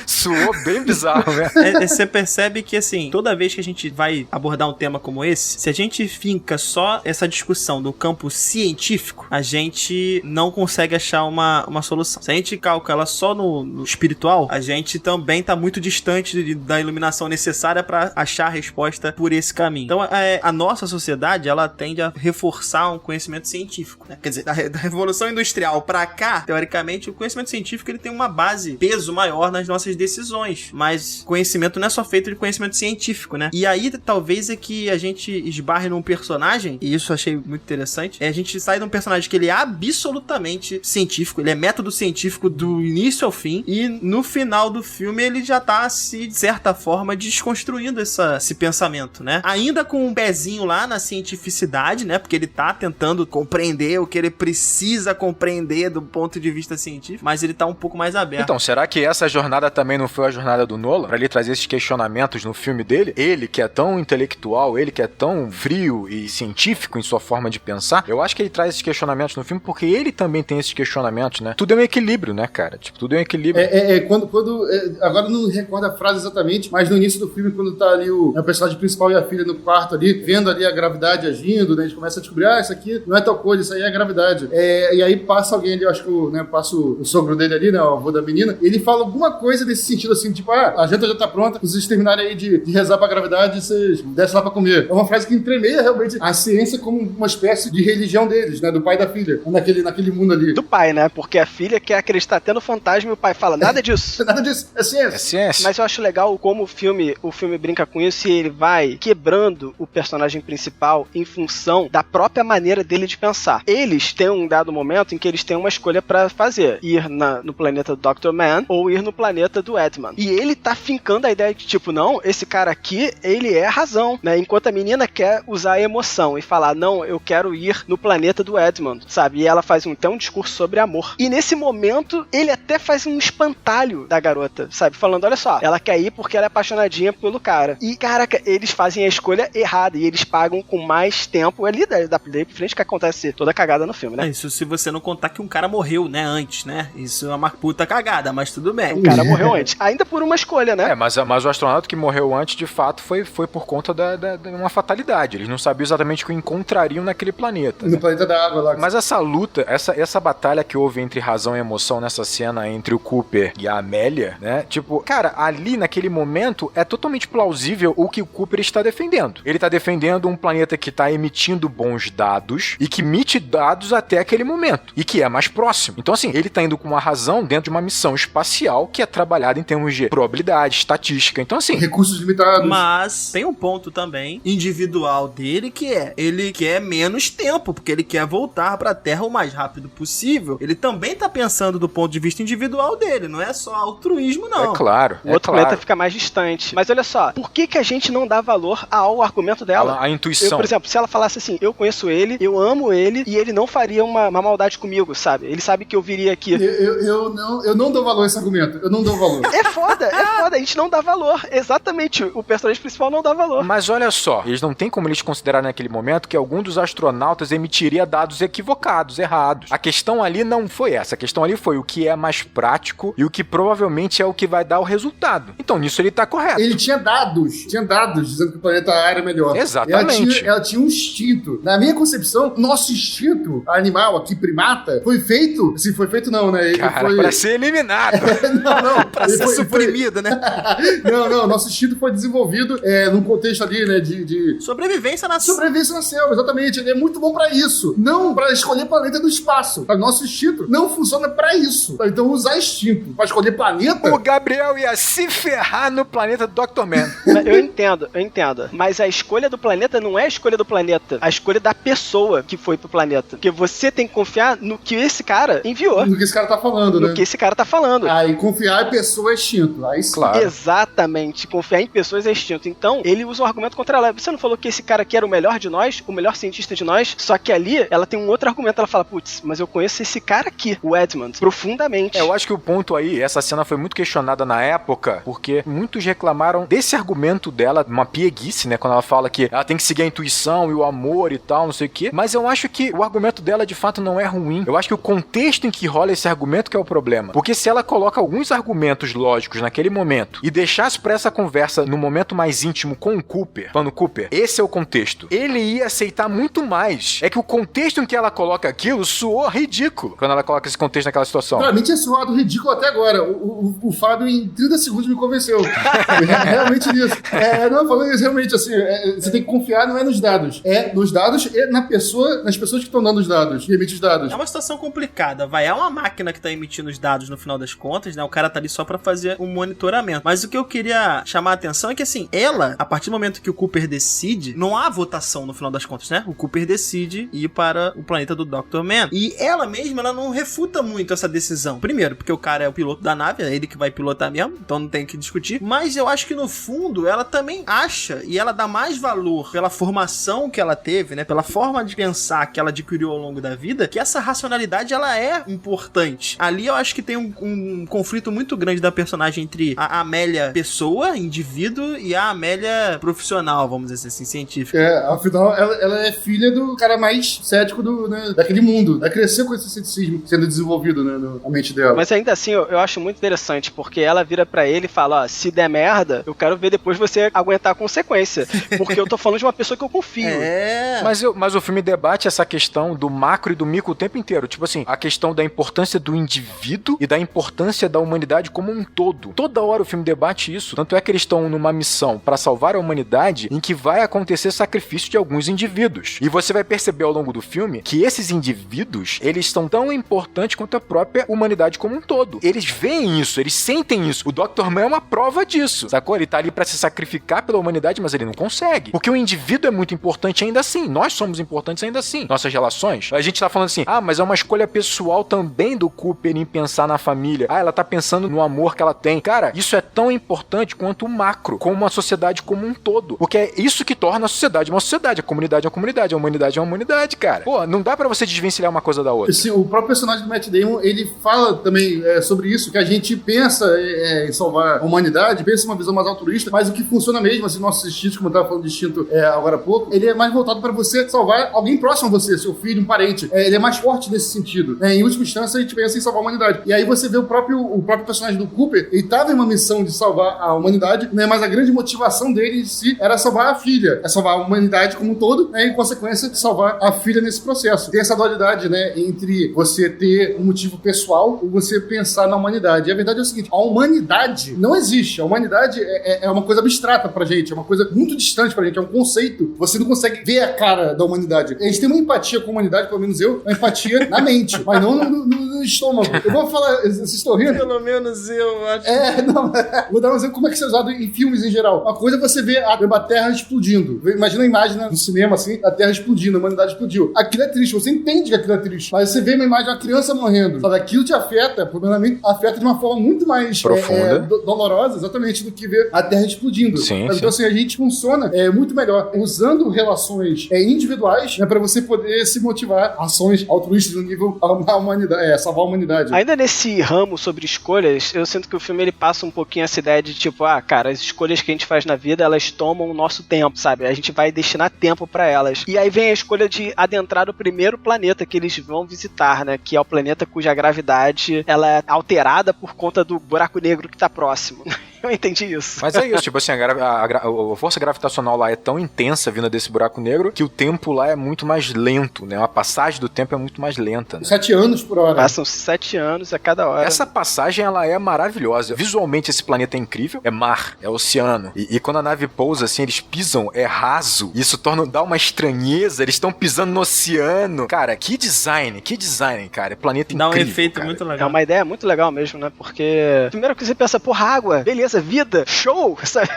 Suou bem bizarro, né? Você percebe que, assim, toda vez que a gente vai abordar um tema como esse, se a gente finca só essa discussão do campo científico, a gente não consegue achar uma solução. Se a gente calca ela só no espiritual, a gente também tá muito distante da iluminação necessária para achar a resposta por esse caminho. Então, a nossa sociedade, ela tende a reforçar um conhecimento científico, né? Quer dizer, da Revolução Industrial pra cá, teoricamente, o conhecimento científico ele tem uma base, peso maior nas nossas decisões, mas conhecimento não é só feito de conhecimento científico, né? E aí, talvez é que a gente esbarre num personagem, e isso eu achei muito interessante, a gente sai de um personagem que ele é absolutamente científico, ele é método científico do início ao fim, e no final do filme ele já tá, de certa forma, desconstruindo esse pensamento, né? Ainda com um pezinho lá na cientificidade, né? Porque ele tá tentando compreender o que ele precisa compreender do ponto de vista científico, mas ele tá um pouco mais aberto. Então, será que essa jornada também não foi a jornada do Nolan? Pra ele trazer esses questionamentos no filme dele? Ele que é tão intelectual, ele que é tão frio e científico em sua forma de pensar, eu acho que ele traz esses questionamentos no filme porque ele também tem esses questionamentos, né? Tudo é um equilíbrio, né, cara? Tipo, tudo é um equilíbrio. Agora eu não recordo a frase exatamente, mas no início do filme, quando tá ali o personagem principal e a filha no quarto ali, vendo ali a gravidade agindo, né? A gente começa a descobrir, isso aqui não é tal coisa, isso aí é a gravidade. E aí passa alguém ali, eu acho que passa o sogro dele ali, né? O avô da menina, ele fala alguma coisa nesse sentido assim, tipo, a janta já tá pronta, vocês terminarem aí de rezar pra gravidade, vocês descem lá pra comer. É uma frase que entremeia realmente a ciência como uma espécie de religião deles, né? Do pai e da filha, naquele mundo ali. Do pai, né? Porque a filha quer acreditar tendo fantasma e o pai fala, nada disso. Nada disso, é ciência. É ciência. Mas eu acho legal como o filme brinca com isso e ele vai quebrando o personagem principal em função da própria maneira dele de pensar. Eles têm um dado momento em que eles têm uma escolha pra fazer. Ir no planeta do Dr. Man ou ir no planeta do Edmund. E ele tá fincando a ideia de tipo, não, esse cara aqui, ele é a razão, né? Enquanto a menina quer usar a emoção e falar, não, eu quero ir no planeta do Edmund, sabe? E ela faz até um discurso sobre amor. E nesse momento, ele até faz um espantalho da garota, sabe? Falando, olha só, ela quer ir porque ela é apaixonadinha pelo cara. E, caraca, eles fazem a escolha errada e eles pagam com mais tempo ali da play pra frente que acontece toda a cagada no filme, né? Isso se você não contar que um cara morreu, né, antes, né? Isso é uma puta cagada, mas tudo bem. O cara morreu antes. Ainda por uma escolha, né? Mas o astronauta que morreu antes, de fato, foi por conta de uma fatalidade. Eles não sabiam exatamente o que encontrariam naquele planeta. No planeta da água lá. Mas essa luta, essa batalha que houve entre razão e emoção nessa cena entre o Cooper e a Amélia, né? Tipo, cara, ali naquele momento é totalmente plausível o que o Cooper está defendendo. Ele está defendendo um planeta que está emitindo bons dados e que emite dados até aquele momento e que é mais próximo. Então, assim, ele está indo com uma razão dentro de uma missão espacial que é trabalhada em termos de probabilidade, estatística. Então, assim... recursos limitados. Mas tem um ponto também individual dele que ele quer menos tempo, porque ele quer voltar pra Terra o mais rápido possível. Ele também tá pensando do ponto de vista individual dele, não é só altruísmo, não. É claro. O outro planeta fica mais distante. Mas olha só, por que a gente não dá valor ao argumento dela? A intuição. Por exemplo, se ela falasse assim, eu conheço ele, eu amo ele, e ele não faria uma maldade comigo, sabe? Ele sabe que eu viria aqui. Eu não dou valor a esse argumento. Eu não dou valor. É foda. A gente não dá valor. Exatamente. O personagem principal não dá valor. Mas olha só, eles não tem como eles considerar naquele momento que algum dos astronautas emitiria dados equivocados, errados. A questão ali não foi essa. A questão ali foi o que é mais prático e o que provavelmente é o que vai dar o resultado. Então, nisso ele tá correto. Ele tinha dados dizendo que o planeta era melhor. Exatamente. Ela tinha um instinto. Na minha concepção, nosso instinto animal aqui, primata, foi feito... Se foi feito não, né? Pra ser eliminado. não. Pra ser suprimido, né? Não. Nosso instinto foi desenvolvido num contexto ali, né? De sobrevivência na selva, exatamente. Ele é muito bom pra isso. Não pra escolher planeta do espaço. Nosso instinto não funciona pra isso. Então usar instinto pra escolher planeta... O Gabriel ia se ferrar no planeta do Dr. Man. Eu entendo. Mas a escolha do planeta não é a escolha do planeta. A escolha da pessoa que foi pro planeta. Porque você tem que confiar no que esse cara enviou. No que esse cara tá falando, né? No que esse cara tá falando. E confiar pessoa é extinto. Aí sim. Claro. Exatamente. Confiar em pessoas é extinto. Então, ele usa um argumento contra ela. Você não falou que esse cara aqui era o melhor de nós? O melhor cientista de nós? Só que ali, ela tem um outro argumento. Ela fala, putz, mas eu conheço esse cara aqui, o Edmund, profundamente. Eu acho que o ponto aí, essa cena foi muito questionada na época, porque muitos reclamaram desse argumento dela, uma pieguice, né? Quando ela fala que ela tem que seguir a intuição e o amor e tal, não sei o quê. Mas eu acho que o argumento dela, de fato, não é ruim. Eu acho que o contexto em que rola esse argumento que é o problema. Porque se ela coloca alguns argumentos lógicos naquele momento e deixasse pra essa conversa no momento mais íntimo com o Cooper, falando, Cooper, esse é o contexto, ele ia aceitar muito mais. É que o contexto em que ela coloca aquilo soou ridículo quando ela coloca esse contexto naquela situação. Pra mim tinha soado ridículo até agora. O Fábio em 30 segundos me convenceu. Realmente nisso. Não, falando isso, realmente, assim, você tem que confiar, não é nos dados. É nos dados e nas pessoas que estão dando os dados, que emitem os dados. É uma situação complicada, é uma máquina que tá emitindo os dados no final das contas, né? O cara tá ali só pra fazer um monitoramento. Mas o que eu queria chamar a atenção é que, assim, ela, a partir do momento que o Cooper decide, não há votação no final das contas, né? O Cooper decide ir para o planeta do Dr. Man. E ela mesma, ela não refuta muito essa decisão. Primeiro, porque o cara é o piloto da nave, é ele que vai pilotar mesmo, então não tem que discutir. Mas eu acho que, no fundo, ela também acha, e ela dá mais valor pela formação que ela teve, né? Pela forma de pensar que ela adquiriu ao longo da vida, que essa racionalidade, ela é importante. Ali eu acho que tem um conflito muito grande da personagem entre a Amélia pessoa, indivíduo, e a Amélia profissional, vamos dizer assim, científica. Afinal, ela é filha do cara mais cético daquele mundo. Ela cresceu com esse ceticismo sendo desenvolvido, né, na mente dela. Mas ainda assim, eu acho muito interessante, porque ela vira pra ele e fala, ó, se der merda, eu quero ver depois você aguentar a consequência. Porque eu tô falando de uma pessoa que eu confio. Mas o filme debate essa questão do macro e do micro o tempo inteiro. Tipo assim, a questão da importância do indivíduo e da importância da humanidade como um todo. Toda hora o filme debate isso. Tanto é que eles estão numa missão pra salvar a humanidade em que vai acontecer sacrifício de alguns indivíduos. E você vai perceber ao longo do filme que esses indivíduos, eles são tão importantes quanto a própria humanidade como um todo. Eles veem isso, eles sentem isso. O Dr. Man é uma prova disso, sacou? Ele tá ali pra se sacrificar pela humanidade, mas ele não consegue. Porque o indivíduo é muito importante ainda assim. Nós somos importantes ainda assim. Nossas relações. A gente tá falando assim, mas é uma escolha pessoal também do Cooper em pensar na família. Ela tá pensando no amor que ela tem. Cara, isso é tão importante quanto o macro, como a sociedade como um todo. Porque é isso que torna a sociedade uma sociedade. A comunidade é uma comunidade. A humanidade é uma humanidade, cara. Pô, não dá pra você desvencilhar uma coisa da outra. O próprio personagem do Matt Damon, ele fala também sobre isso, que a gente pensa em salvar a humanidade, pensa em uma visão mais altruísta, mas o que funciona mesmo, assim, nossos instintos, como eu tava falando de instinto agora há pouco, ele é mais voltado pra você salvar alguém próximo a você, seu filho, um parente. Ele é mais forte nesse sentido. Em última instância, a gente pensa em salvar a humanidade. E aí você vê o próprio personagem do Cooper, ele tava em uma missão de salvar a humanidade, né, mas a grande motivação dele em si era salvar a filha, salvar a humanidade como um todo, né, e em consequência, salvar a filha nesse processo. Tem essa dualidade, né, entre você ter um motivo pessoal ou você pensar na humanidade. E a verdade é o seguinte, a humanidade não existe. A humanidade é uma coisa abstrata pra gente, é uma coisa muito distante pra gente, é um conceito. Você não consegue ver a cara da humanidade. A gente tem uma empatia com a humanidade, pelo menos eu, uma empatia na mente, mas não no estômago. Eu vou falar, vocês estão rindo? Pelo menos eu acho. Vou dar um exemplo como é que isso é usado em filmes em geral. Uma coisa é você ver a Terra explodindo. Imagina a imagem, né, no cinema, assim, a Terra explodindo, a humanidade explodiu. Aquilo é triste, você entende que aquilo é triste, mas você vê uma imagem de uma criança morrendo, sabe? Aquilo te afeta, primeiramente, afeta de uma forma muito mais profunda, dolorosa, exatamente, do que ver a Terra explodindo. Sim, mas, então, assim, a gente funciona muito melhor usando relações individuais, né, pra você poder se motivar a ações altruístas no nível a humanidade, salvar a humanidade. Ainda nesse ramo sobre escolhas, eu sinto que o filme ele passa um pouquinho essa ideia de tipo, cara, as escolhas que a gente faz na vida, elas tomam o nosso tempo, sabe? A gente vai destinar tempo pra elas. E aí vem a escolha de adentrar o primeiro planeta que eles vão visitar, né? Que é o planeta cuja gravidade ela é alterada por conta do buraco negro que tá próximo. Eu entendi isso. Mas é isso, tipo assim, a força gravitacional lá é tão intensa vinda desse buraco negro que o tempo lá é muito mais lento, né? A passagem do tempo é muito mais lenta, né? 7 anos por hora. Passam 7 anos a cada hora. Essa passagem, ela é maravilhosa. Visualmente, esse planeta é incrível. É mar, é oceano. E quando a nave pousa, assim, eles pisam, é raso. Isso dá uma estranheza. Eles estão pisando no oceano. Cara, que design, cara. É planeta incrível. Dá um efeito cara. muito legal. É uma ideia muito legal mesmo, né? Porque primeiro que você pensa, porra, água, beleza, vida, show, sabe?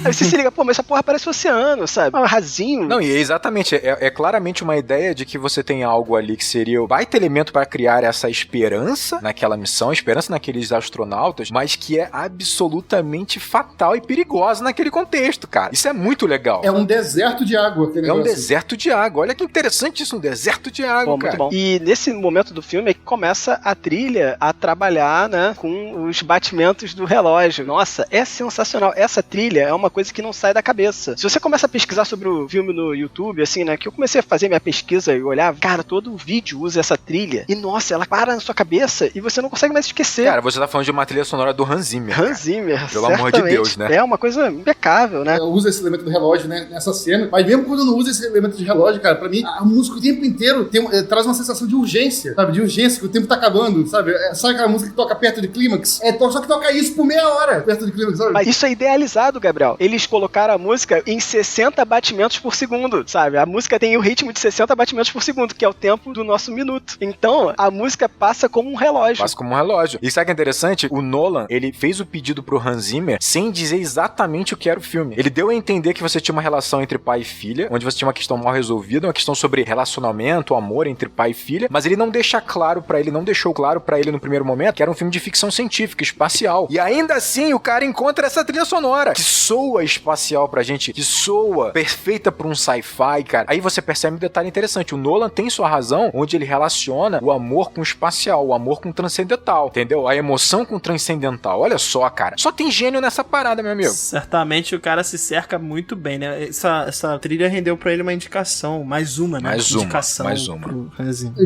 Aí você se liga, pô, mas essa porra parece o oceano, sabe? Um rasinho. Não, e exatamente, é claramente uma ideia de que você tem algo ali que seria o baita elemento para criar essa esperança naquela missão, esperança naqueles astronautas, mas que é absolutamente fatal e perigosa naquele contexto, cara. Isso é muito legal. É um deserto de água. É um deserto de água. Olha que interessante isso, um deserto de água, bom, cara. Muito bom. E nesse momento do filme é que começa a trilha a trabalhar, né, com os batimentos do relógio. Nossa, é sensacional. Essa trilha é uma coisa que não sai da cabeça. Se você começa a pesquisar sobre o filme no YouTube, assim, né, que eu comecei a fazer minha pesquisa e olhar, cara, todo o vídeo usa essa trilha. E, nossa, ela para na sua cabeça e você não consegue mais esquecer. Cara, você tá falando de uma trilha sonora do Hans Zimmer. Hans Zimmer, pelo amor de Deus, né? É uma coisa impecável, né? Usa esse elemento do relógio, né, nessa cena. Mas mesmo quando não usa esse elemento de relógio, cara, pra mim, a música o tempo inteiro traz uma sensação de urgência, sabe? De urgência, que o tempo tá acabando, sabe? Sabe aquela música que toca perto de clímax? Só que toca isso por meia hora perto de clímax, sabe? Mas isso é idealizado, Gabriel. Eles colocaram a música em 60 batimentos por segundo, sabe? A música tem o ritmo de 60 batimentos por segundo, que é o tempo do nosso minuto. Então, a música passa como um relógio. Passa como um relógio. E sabe o que é interessante? O Nolan, ele fez o pedido pro Hans Zimmer sem dizer exatamente o que era o filme. Ele deu a entender que você tinha uma relação entre pai e filha, onde você tinha uma questão mal resolvida, uma questão sobre relacionamento, amor entre pai e filha, mas ele não deixou claro pra ele no primeiro momento que era um filme de ficção científica, espacial. E ainda assim, o cara encontra essa trilha sonora, que soa espacial pra gente, que soa perfeita pra um sci-fi, cara. Aí você percebe um detalhe interessante. O Nolan tem sua razão, onde ele relaciona o amor com o espacial, o amor com o transcendental, entendeu? A emoção com o transcendental. Olha só, cara. Só tem gênio nessa parada, meu amigo. Certamente o cara se cerca muito bem, né? Essa trilha rendeu pra ele uma indicação, mais uma, né? Mais uma.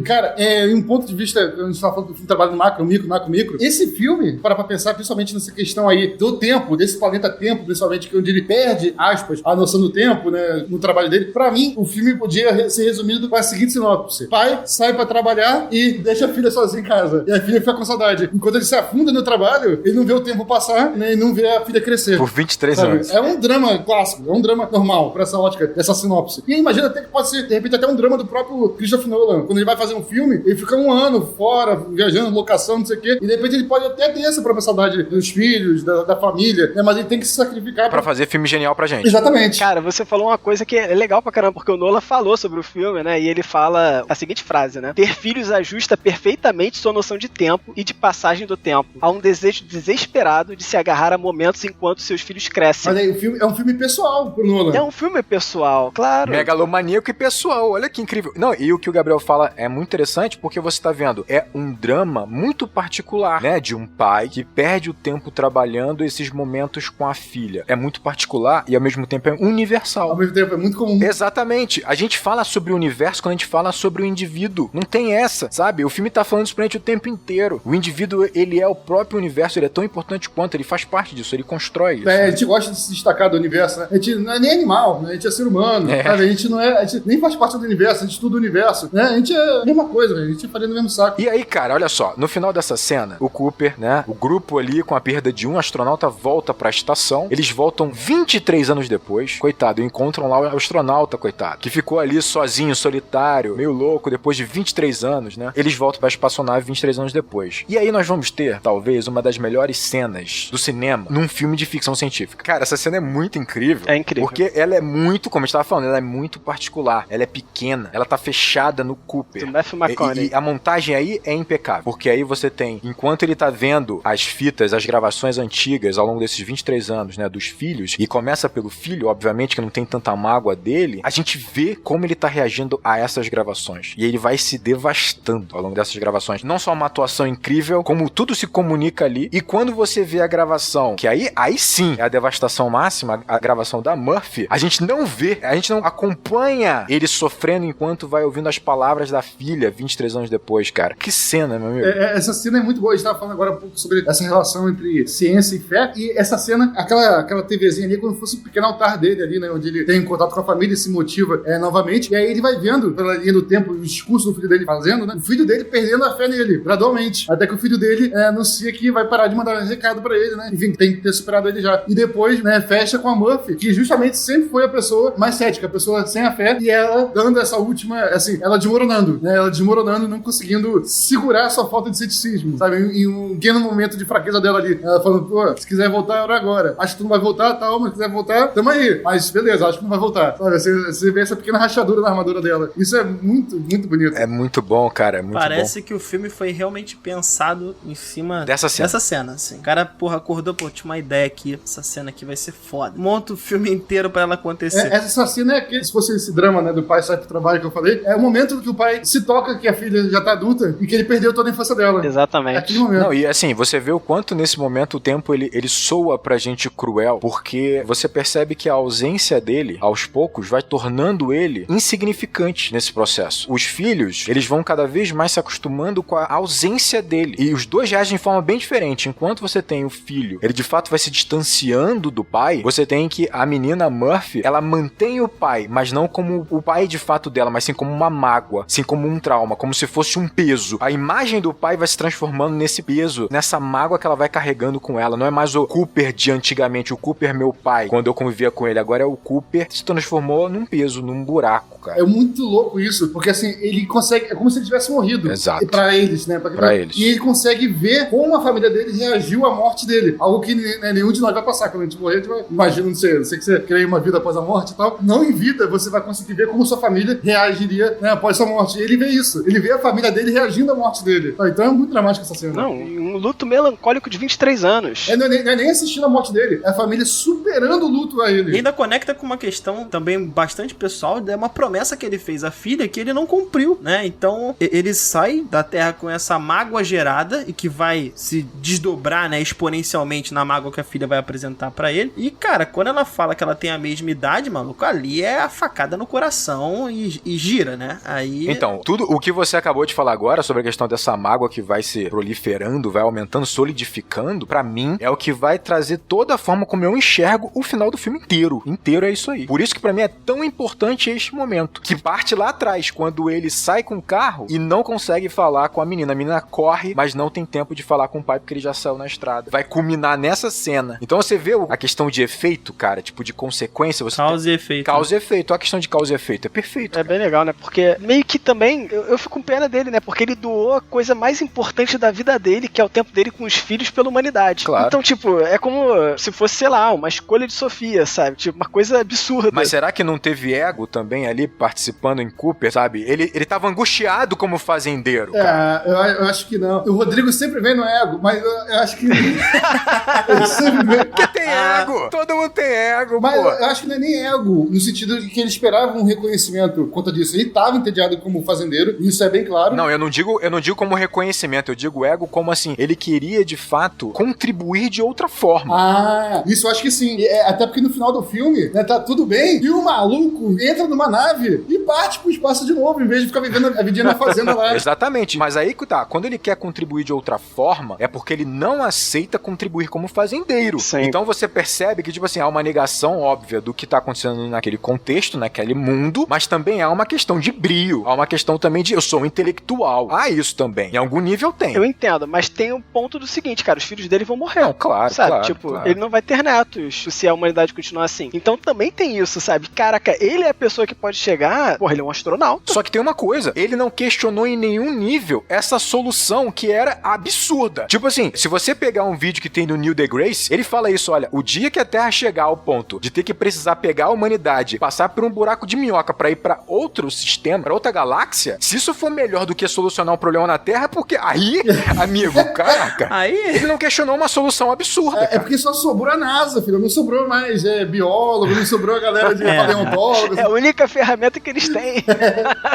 Cara, em um ponto de vista, a gente tava falando do trabalho do macro, micro, esse filme, para pra pensar, principalmente nessa questão aí do tempo, desse planeta tempo, principalmente, onde ele perde, aspas, a noção do tempo, né, no trabalho dele. Pra mim, o filme podia ser resumido com a seguinte sinopse: pai sai pra trabalhar e deixa a filha sozinha em casa. E a filha fica com saudade. Enquanto ele se afunda no trabalho, ele não vê o tempo passar, né, e não vê a filha crescer. Por 23 anos. É um drama clássico, é um drama normal pra essa ótica, dessa sinopse. E imagina até que pode ser, de repente, até um drama do próprio Christopher Nolan. Quando ele vai fazer um filme, ele fica um ano fora, viajando, locação, não sei o quê, e de repente ele pode até ter essa própria saudade dos filhos, da família, né? Mas ele tem que se sacrificar pra fazer filme genial pra gente. Exatamente. Cara, você falou uma coisa que é legal pra caramba, porque o Nolan falou sobre o filme, né? E ele fala a seguinte frase, né? Ter filhos ajusta perfeitamente sua noção de tempo e de passagem do tempo. Há um desejo desesperado de se agarrar a momentos enquanto seus filhos crescem. Mas aí, o filme é um filme pessoal pro Nolan. É um filme pessoal, claro. Megalomaníaco e pessoal, olha que incrível. Não, e o que o Gabriel fala é muito interessante, porque você tá vendo, é um drama muito particular, né? De um pai que perde o tempo trabalhando esses momentos com a filha. É muito particular e ao mesmo tempo é universal. Ao mesmo tempo é muito comum. Exatamente. A gente fala sobre o universo quando a gente fala sobre o indivíduo. Não tem essa, sabe? O filme tá falando isso pra gente o tempo inteiro. O indivíduo, ele é o próprio universo, ele é tão importante quanto, ele faz parte disso, ele constrói isso. A gente gosta de se destacar do universo, né? A gente não é nem animal, né? A gente é ser humano, sabe? A gente nem faz parte do universo, a gente estuda o universo, né? A gente é a mesma coisa, a gente faria no mesmo saco. E aí, cara, olha só, no final dessa cena, o Cooper, né? O grupo ali, com a perda de um astronauta, volta pra estação. Eles voltam 23 anos depois. Coitado, encontram lá o astronauta, coitado, que ficou ali sozinho, solitário, meio louco, depois de 23 anos, né? Eles voltam pra espaçonave 23 anos depois. E aí nós vamos ter, talvez, uma das melhores cenas do cinema num filme de ficção científica. Cara, essa cena é muito incrível. É incrível. Porque ela é muito, como a gente tava falando, ela é muito particular. Ela é pequena. Ela tá fechada no Cooper. Do Matthew McConaughey. E a montagem aí é impecável. Porque aí você tem, enquanto ele tá vendo as fitas, as gravações antigas ao longo desses 23 anos, né, dos filhos, e começa pelo filho, obviamente, que não tem tanta mágoa dele, a gente vê como ele tá reagindo a essas gravações. E ele vai se devastando ao longo dessas gravações. Não só uma atuação incrível, como tudo se comunica ali. E quando você vê a gravação, que aí sim é a devastação máxima, a gravação da Murphy, a gente não vê, a gente não acompanha ele sofrendo enquanto vai ouvindo as palavras da filha 23 anos depois, cara. Que cena, meu amigo. Essa cena é muito boa. A gente tava falando agora um pouco sobre essa relação entre ciência e fé. E essa cena, aquela TVzinha ali, como se fosse um pequeno altar dele ali, né? Onde ele tem contato com a família e se motiva novamente. E aí ele vai vendo, pela linha do tempo, o discurso do filho dele fazendo, né? O filho dele perdendo a fé nele, gradualmente. Até que o filho dele anuncia que vai parar de mandar recado pra ele, né? Enfim, tem que ter superado ele já. E depois, né, fecha com a Murphy, que justamente sempre foi a pessoa mais cética, a pessoa sem a fé, e ela dando essa última, assim, ela desmoronando, né? Ela desmoronando, não conseguindo segurar a sua falta de ceticismo, sabe? Em um pequeno momento de fraqueza dela ali. Ela falando, pô, se quiser voltar, era agora. acho que tu não vai voltar, tal, mas se quiser voltar, tamo aí. Mas beleza, acho que não vai voltar. Sabe? Você vê essa pequena rachadura na armadura dela. Isso é muito, muito bonito. É muito bom, cara, é muito Parece bom. que o filme foi realmente pensado em cima dessa cena, assim. O cara, porra, acordou, tinha uma ideia aqui, essa cena aqui vai ser foda. Monta o filme inteiro pra ela acontecer. Essa cena é aquele, se fosse esse drama, né, do pai sai pro trabalho que eu falei, é o momento que o pai se toca que a filha já tá adulta e que ele perdeu toda a infância dela. Exatamente. É aquele momento. Não, e assim, você vê o quanto nesse momento o tempo ele soa pra gente cruel, porque você percebe que a ausência dele, aos poucos, vai tornando ele insignificante nesse processo. Os filhos, eles vão cada vez mais se acostumando com a ausência dele. E os dois reagem de forma bem diferente. Enquanto você tem o filho, ele de fato vai se distanciando do pai, você tem que a menina Murphy, ela mantém o pai, mas não como o pai de fato dela, mas sim como uma mágoa, sim como um trauma, como se fosse um peso. A imagem do pai vai se transformando nesse peso, nessa mágoa que ela vai carregando com ela. Não é mais o Cooper de antigamente, o Cooper meu pai, quando eu convivia com ele. Agora é o Cooper que se transformou num peso, num buraco, cara. É muito louco isso, porque assim, ele consegue, é como se ele tivesse morrido. Exato. Pra eles, né? Pra eles. E ele consegue ver como a família dele reagiu à morte dele. Algo que nenhum de nós vai passar. Quando a gente morrer, a gente vai, imagina, não sei que você crê em uma vida após a morte e tal. Não em vida, você vai conseguir ver como sua família reagiria, né, após sua morte. E ele vê isso. Ele vê a família dele reagindo à morte dele. Então é muito dramático essa cena. Não, um luto melancólico de 23 anos. Não é nem assistindo a morte dele. É a família superando o luto a ele. E ainda conecta com uma questão também bastante pessoal, é uma promessa que ele fez à filha que ele não cumpriu, né? Então ele sai da Terra com essa mágoa gerada e que vai se desdobrar, né, exponencialmente na mágoa que a filha vai apresentar pra ele. E, cara, quando ela fala que ela tem a mesma idade, maluco, ali é a facada no coração e gira, né? Aí... Então, tudo o que você acabou de falar agora sobre a questão dessa mágoa que vai se proliferando, vai aumentando, solidificando, pra mim, é o que vai trazer toda a forma como eu enxergo o final do filme inteiro. Inteiro é isso aí. Por isso que pra mim é tão importante este momento, que parte lá atrás, quando ele sai com o carro e não consegue falar com a menina. A menina corre, mas não tem tempo de falar com o pai porque ele já saiu na estrada. Vai culminar nessa cena. Então você vê a questão de efeito, cara, tipo de consequência. Você causa e efeito. Causa e efeito. A questão de causa e efeito é perfeito. É bem legal, né? Porque meio que também eu fico com pena dele, né? Porque ele doou a coisa mais importante da vida dele, que é o tempo dele com os filhos pela humanidade. Claro. Então, tipo, é como se fosse, sei lá, uma escolha de Sofia, sabe? Tipo, uma coisa absurda. Mas será que não teve ego também ali participando em Cooper, sabe? Ele tava angustiado como fazendeiro, cara. Eu acho que não. O Rodrigo sempre vem no ego, mas eu acho que... ele sempre vem... Porque tem ego! Todo mundo tem ego, mas pô. eu acho que não é nem ego, no sentido de que ele esperava um reconhecimento por conta disso. Ele estava entediado como fazendeiro, e isso é bem claro. Não, eu não digo como reconhecimento, eu digo ego como assim, ele queria de fato contribuir de outra forma. Ah, isso eu acho que sim. Até porque no final do filme, né, tá tudo bem, e o maluco entra numa nave e parte pro espaço de novo, em vez de ficar vivendo a vidinha na fazenda lá. Exatamente, mas aí que tá, quando ele quer contribuir de outra forma, é porque ele não aceita contribuir como fazendeiro. Sim. Então você percebe que, tipo assim, há uma negação óbvia do que tá acontecendo naquele contexto, naquele mundo, mas também há uma questão de brio, há uma questão também de eu sou um intelectual. Há isso também. Em algum nível tem. Eu entendo, mas tem um ponto do seguinte, cara, os filhos dele vão morrer. Não, claro, sabe? claro, Tipo, claro. ele não vai ter netos se a humanidade continuar assim. Então também tem isso, sabe? Caraca, ele é a pessoa que pode chegar... Porra, ele é um astronauta. Só que tem uma coisa, ele não questionou em nenhum nível essa solução que era absurda. Tipo assim, se você pegar um vídeo que tem do Neil deGrasse, ele fala isso, olha, o dia que a Terra chegar ao ponto de ter que precisar pegar a humanidade, passar por um buraco de minhoca pra ir pra outro sistema, pra outra galáxia, se isso for melhor do que solucionar um problema na Terra, é porque aí, amigo, caraca, Aí... ele não questionou uma solução absurda. É porque só sobrou a NASA, filho. Não sobrou mais biólogo, não sobrou a galera de paleontólogos. É a única ferramenta que eles têm.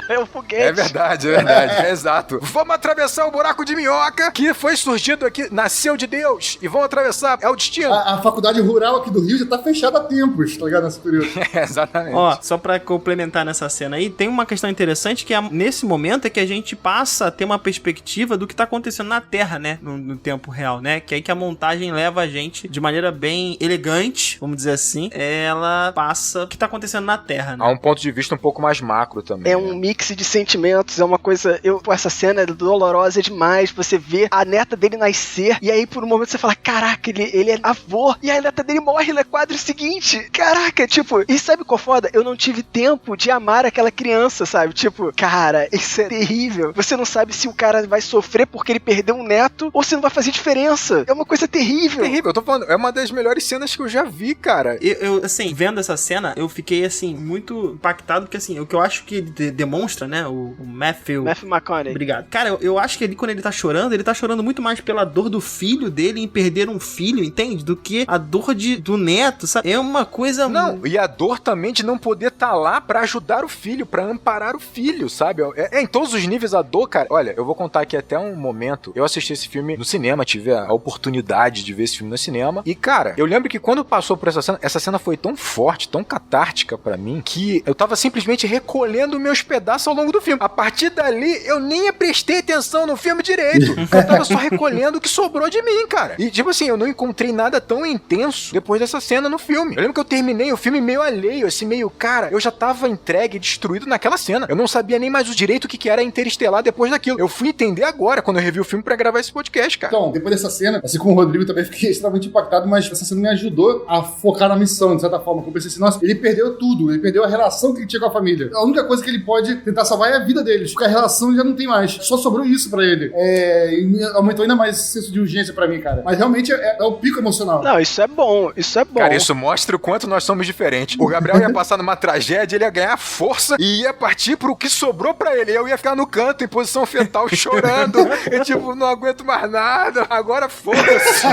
É o foguete. É verdade, é exato. Vamos atravessar o buraco de minhoca que foi surgido aqui, nasceu de Deus, e vamos atravessar, é o destino. A faculdade rural aqui do Rio já tá fechada há tempos, tá ligado? Nesse período. Exatamente. Ó, só pra complementar nessa cena aí, tem uma questão interessante que nesse momento é que a gente passa a ter uma perspectiva do que tá acontecendo na Terra, né? No tempo real, né? Que é aí que a montagem leva a gente de maneira bem elegante, vamos dizer assim, ela passa o que tá acontecendo na Terra, né? Há um ponto de vista um pouco mais macro também. É um mix de sentimentos, é uma coisa... essa cena é dolorosa demais, você vê a neta dele nascer, e aí por um momento você fala, caraca, ele é avô, E a neta dele morre no quadro seguinte. Caraca, tipo, e sabe qual foda? Eu não tive tempo de amar aquela criança, sabe? Tipo, cara, isso é terrível. Você não sabe se o cara vai sofrer porque ele perdeu um neto ou se não vai fazer diferença. É uma coisa terrível. Terrível, eu tô falando, é uma das melhores cenas que eu já vi, cara. Eu assim, vendo essa cena, eu fiquei, assim, muito impactado, porque, assim, o que eu acho que ele demonstra, né, o Matthew McConaughey. Obrigado. Cara, eu acho que ele, quando ele tá chorando muito mais pela dor do filho dele em perder um filho, entende? Do que a dor do neto, sabe? É uma coisa... Não, e a dor também de não poder tá lá pra ajudar o filho, pra amparar o filho, sabe? É em todos os níveis a dor, cara. Olha, eu vou contar aqui até um momento. Eu assisti esse filme no cinema, tive a oportunidade de ver esse filme no cinema. E, cara, eu lembro que quando passou por essa cena foi tão forte, tão catártica pra mim, que eu tava simplesmente recolhendo meus pedaços ao longo do filme. A partir dali, eu nem prestei atenção no filme direito. Eu tava só recolhendo o que sobrou de mim, cara. E, tipo assim, eu não encontrei nada tão intenso depois dessa cena no filme. Eu lembro que eu terminei o filme meio alheio, assim, meio, cara, eu já tava entregue, destruído naquela cena. Eu não sabia nem mais o direito o que era Interestelar depois daquilo. Eu fui entender agora, quando eu revi o filme pra gravar esse podcast, cara. Então, depois dessa cena, assim como o Rodrigo, também fiquei extremamente impactado, mas essa cena me ajudou a focar na missão, de certa forma. Eu pensei assim, nossa, ele perdeu tudo, ele perdeu a relação que ele tinha com a família. A única coisa que ele pode tentar salvar é a vida deles, porque a relação já não tem mais. Só sobrou isso pra ele. E aumentou ainda mais esse senso de urgência pra mim, cara. Mas realmente é o pico emocional. Não, isso é bom, isso é bom. Cara, isso mostra o quanto nós somos diferentes. O Gabriel ia passar numa tragédia, ele ia ganhar força e ia partir pro que sobrou pra ele. Eu ia ficar no canto, em posição fetal, chorando. E tipo, não aguento mais nada, agora foda-se.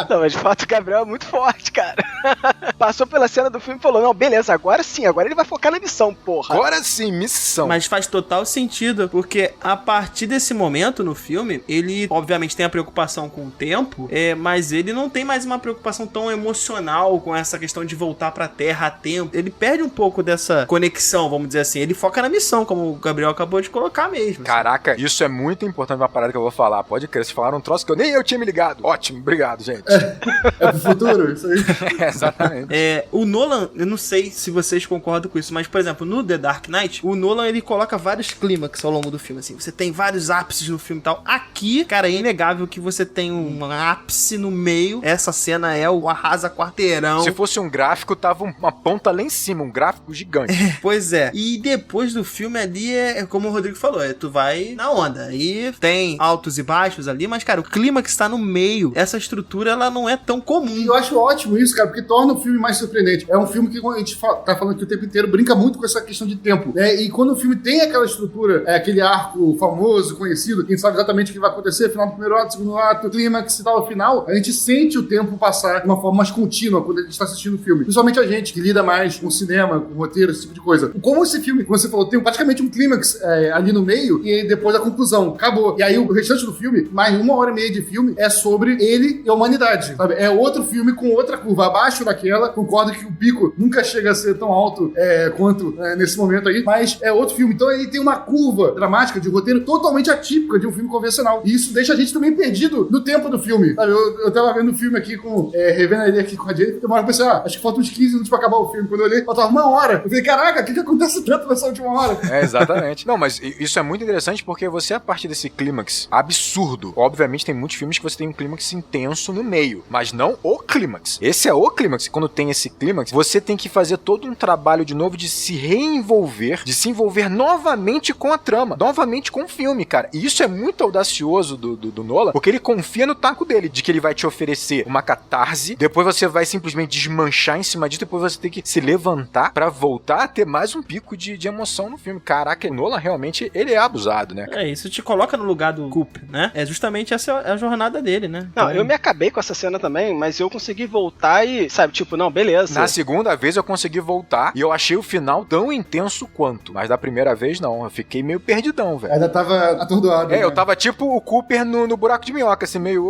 Não, mas de fato o Gabriel é muito forte, cara. Passou pela cena do filme e falou, não, beleza, agora sim, agora ele vai focar na missão, porra. Agora sim, missão. Mas faz total sentido, porque a partir desse momento no filme, ele obviamente tem a preocupação com o tempo, mas ele não tem mais uma preocupação tão emocional com essa questão de voltar pra Terra a tempo. Ele perde um pouco dessa conexão, vamos dizer assim. Ele foca na missão, como o Gabriel acabou de colocar mesmo. Caraca, isso é muito importante, uma parada que eu vou falar. Pode crer, vocês falaram um troço que nem eu tinha me ligado. Ótimo, obrigado, gente. É pro futuro, isso aí. Exatamente. O Nolan, eu não sei se vocês concordam com isso, mas, por exemplo, no The Dark Knight, o Nolan, ele coloca vários clímax ao longo do filme, assim. Você tem vários ápices no filme e tal. Aqui, cara, é inegável que você tem um ápice no meio. Essa cena é o arrasa quarteirão. Se fosse um gráfico, tava uma ponta lá em cima, um gráfico gigante. Pois é. E depois do filme ali, como o Rodrigo falou, tu vai na onda. E tem altos e baixos ali, mas, cara, o clímax tá no meio. Essa estrutura, ela não é tão comum. E eu acho ótimo isso, cara, porque torna o filme mais surpreendente. É um filme que a gente tá falando aqui o tempo inteiro, brinca muito com essa questão de tempo, né? E quando o filme tem aquela estrutura, aquele arco famoso, conhecido, que a gente sabe exatamente o que vai acontecer, final do primeiro ato, segundo ato, clímax e tal, ao final, a gente sente o tempo passar de uma forma mais contínua quando a gente tá assistindo o filme. Principalmente a gente, que lida mais com cinema, com roteiro, esse tipo de coisa. Como esse filme, como você falou, tem praticamente um clímax ali no meio e depois a conclusão. Acabou. E aí o restante do filme, mais 1h30 de filme, é sobre ele e a humanidade, sabe? É outro filme com outra curva abaixo daquela. Concordo que o pico nunca chega a ser tão alto quanto nesse momento aí, mas é outro filme. Então ele tem uma curva dramática de roteiro totalmente atípica de um filme convencional. E isso deixa a gente também perdido no tempo do filme. Sabe? Eu tava vendo o filme aqui revendo ele aqui com a Jay, eu pensei, acho que falta uns 15 minutos pra acabar o filme. Quando eu olhei, faltava 1h. Eu falei, caraca, o que acontece tanto nessa última hora? Exatamente. Não, mas isso é muito interessante porque você, a partir desse clímax absurdo, obviamente tem muitos filmes que você tem um clímax intenso no meio, mas não o clímax. Esse é o clímax. Quando tem esse clímax, você tem que fazer todo um trabalho de novo de se reenvolver, de se envolver novamente com a trama, novamente com o filme, cara. E isso é muito audacioso do Nolan, porque ele confia no taco dele, de que ele vai te oferecer uma catarse, depois você vai simplesmente desmanchar em cima disso, depois você tem que se levantar pra voltar a ter mais um pico de emoção no filme. Caraca, o Nolan realmente, ele é abusado, né? Isso te coloca no lugar do Cooper, né? É justamente essa a jornada dele, né? Não, eu me acabei com essa cena também, mas eu consegui voltar e, sabe, tipo, não, beleza. Na segunda vez eu consegui voltar e eu achei o final tão intenso quanto, mas da primeira vez não, eu fiquei meio perdidão, velho. Ainda tava atordoado. Né? Eu tava tipo o Cooper no buraco de minhoca, assim, meio,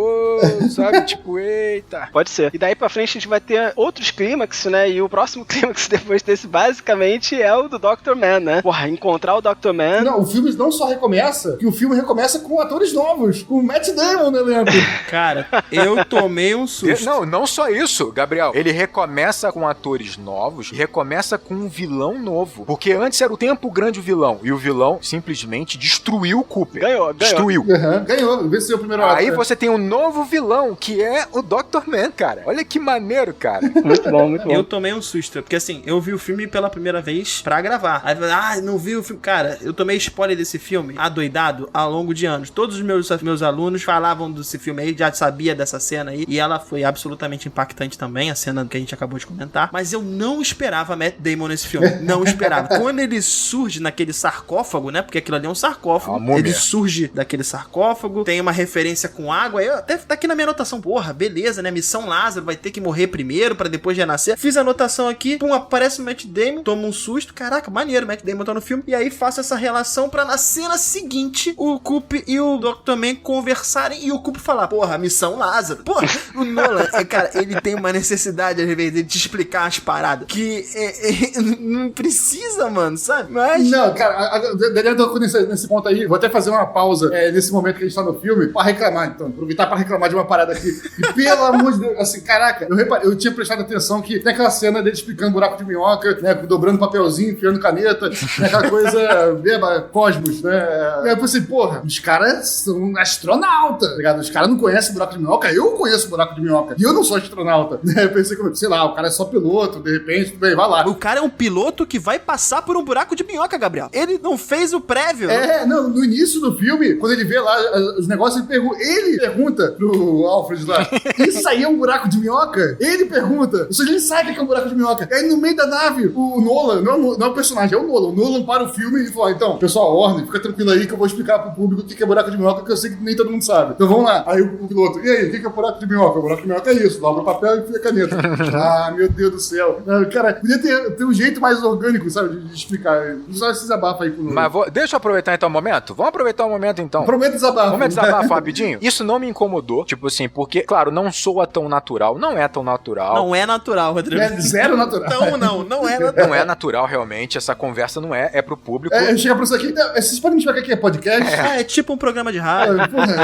sabe, tipo, eita. Pode ser. E daí pra frente a gente vai ter outros clímax, né, e o próximo clímax depois desse, basicamente, é o do Dr. Man, né? Porra, encontrar o Dr. Man... Não, o filme não só recomeça, que o filme recomeça com atores novos, com o Matt Damon no elenco. Cara, eu tomei um susto. Não só isso, Gabriel. Ele recomeça com atores novos e recomeça com um vilão novo. Porque antes era o Tempo Grande o vilão. E o vilão simplesmente destruiu o Cooper. Ganhou. Destruiu. Ganhou, venceu o primeiro Aí ato. você tem um novo vilão, que é o Dr. Man, cara. Olha que maneiro, cara. Muito bom, muito bom. Eu tomei um susto, porque assim, eu vi o filme pela primeira vez pra gravar. Aí eu falei, não vi o filme. Cara, eu tomei spoiler desse filme, adoidado, ao longo de anos. Todos os meus alunos falavam desse filme aí, já sabia dessa cena aí, e ela foi absolutamente impactante também, a cena que a gente acabou de comentar. Mas eu não esperava Matt Damon nesse filme. Não esperava. Quando ele surge naquele sarcófago, né? Porque aquilo ali é um sarcófago. Ele surge daquele sarcófago, tem uma referência com água. Eu até tá aqui na minha anotação, porra, beleza, né? Missão Lázaro, vai ter que morrer primeiro pra depois renascer. Fiz a anotação aqui, pum, aparece o Matt Damon, toma um susto. Caraca, maneiro, Matt Damon tá no filme. E aí faço essa relação pra na cena seguinte o Coop e o Dr. Man conversarem e o Coop falar, porra, Missão Lázaro. Porra, o Nolan, cara, ele tem uma necessidade às vezes de te explicar as paradas que não precisa, mano, sabe? Mas... Não, cara, Daniel tocou nesse ponto aí. Vou até fazer uma pausa nesse momento que a gente tá no filme pra reclamar, então. Aproveitar pra reclamar de uma parada aqui. E pelo amor de Deus, assim, caraca, eu tinha prestado atenção que tem aquela cena dele explicando buraco de minhoca, né, dobrando papelzinho, enfiando caneta, né, aquela coisa beba, cosmos, né. E aí eu pensei, porra, os caras são astronautas, tá ligado? Os caras não conhecem buraco de minhoca, eu conheço buraco de minhoca. E eu não sou astronauta. Né? Eu pensei, sei lá, o cara é só piloto, de repente, tudo bem, vai lá. O cara é um piloto que vai passar por um buraco de minhoca, Gabriel. Ele não fez o prévio. Não, no início do filme, quando ele vê lá os negócios, ele pergunta pro Alfred lá, isso aí é um buraco de minhoca? Ele pergunta, ou seja, ele sabe que é um buraco de minhoca. Aí no meio da nave, o Nolan, não é o personagem, é o Nolan. O Nolan para o filme e fala, então, pessoal, ordem, fica tranquilo aí que eu vou explicar pro público o que é buraco de minhoca, que eu sei que nem todo mundo sabe. Então vamos lá. Aí o piloto, e aí, o que é buraco de minhoca? O buraco de minhoca é isso, dobra o papel e enfia a caneta. Ah, meu Deus do céu. Cara, podia ter um jeito mais orgânico, sabe, de explicar. Só esse desabafo aí com o Nolan. Mas deixa eu aproveitar então o momento. Vamos aproveitar o momento então. Prometo desabafo. Momento desabafo rapidinho. Isso não me incomodou, tipo assim, porque, claro, não soa tão natural. Não é tão natural. Não é natural, Rodrigo. É zero natural. Não é natural. Não é natural, realmente. Essa conversa não é pro público. Chega pra isso aqui, vocês podem me explicar o que é podcast? É tipo um programa de rádio.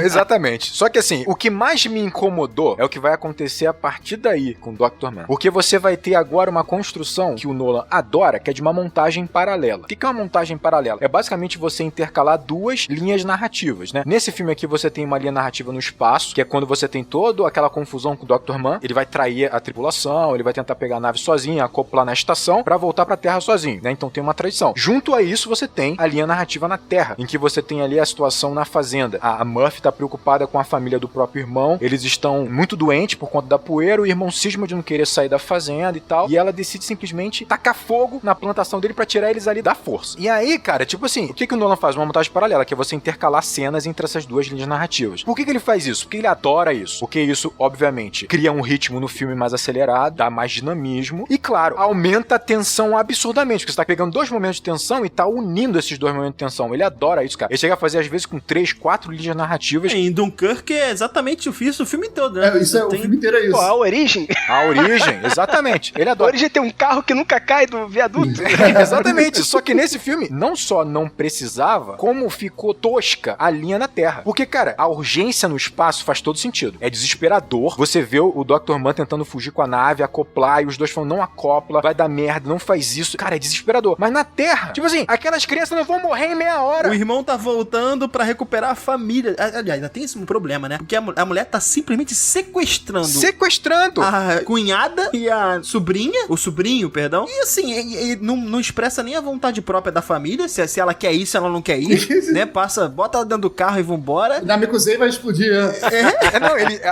Exatamente. Só que assim, o que mais me incomodou é o que vai acontecer a partir daí com o Dr. Man. Porque você vai ter agora uma construção que o Nolan adora, que é de uma montagem paralela. O que é uma montagem paralela? É basicamente você intercalar duas linhas narrativas, né? Nesse filme aqui você tem uma linha narrativa no espaço, que é quando você tem toda aquela confusão com o Dr. Man. Ele vai trair a tripulação, ele vai tentar pegar a nave sozinho, acoplar na estação pra voltar pra Terra sozinho, né? Então tem uma traição. Junto a isso você tem a linha narrativa na Terra, em que você tem ali a situação na fazenda. A Murphy tá preocupada com a família do próprio irmão, eles estão muito doentes por conta da poeira, o irmão cisma de não querer sair da fazenda e tal, e ela decide simplesmente tacar fogo na plantação dele pra tirar eles ali da força. E aí, cara, tipo assim, o que o Nolan faz? Uma montagem paralela, que é você intercalar cenas entre essas duas linhas narrativas. Por que ele faz isso? Porque ele adora isso. Porque isso, obviamente, cria um ritmo no filme mais acelerado, dá mais dinamismo e, claro, aumenta a tensão absurdamente, porque você tá pegando dois momentos de tensão e tá unindo esses dois momentos de tensão. Ele adora isso, cara. Ele chega a fazer, às vezes, com 3, 4 linhas narrativas. Em Dunkirk é exatamente o filme todo, né? O filme inteiro é isso. Pô, a origem. A origem, exatamente. Ele A adora. origem tem um carro que nunca cai do viaduto. Exatamente. Só que nesse filme, não só não precisava, como ficou tosca a linha na Terra. Porque, cara, a urgência no espaço faz todo sentido. É desesperador. Você vê o Dr. Man tentando fugir com a nave, acoplar, e os dois falam, não acopla, vai dar merda, não faz isso. Cara, é desesperador. Mas na Terra, tipo assim, aquelas crianças não vão morrer em meia hora. O irmão tá voltando pra recuperar a família. Aliás, ainda tem esse problema, né? Porque a mulher tá simplesmente sequestrando a cunhada e a sobrinha, o sobrinho, perdão. E assim, não expressa nem a vontade própria da família, se ela quer ir, se ela não quer ir, né? Bota ela dentro do carro e vambora. Na Mikusei vai explodir,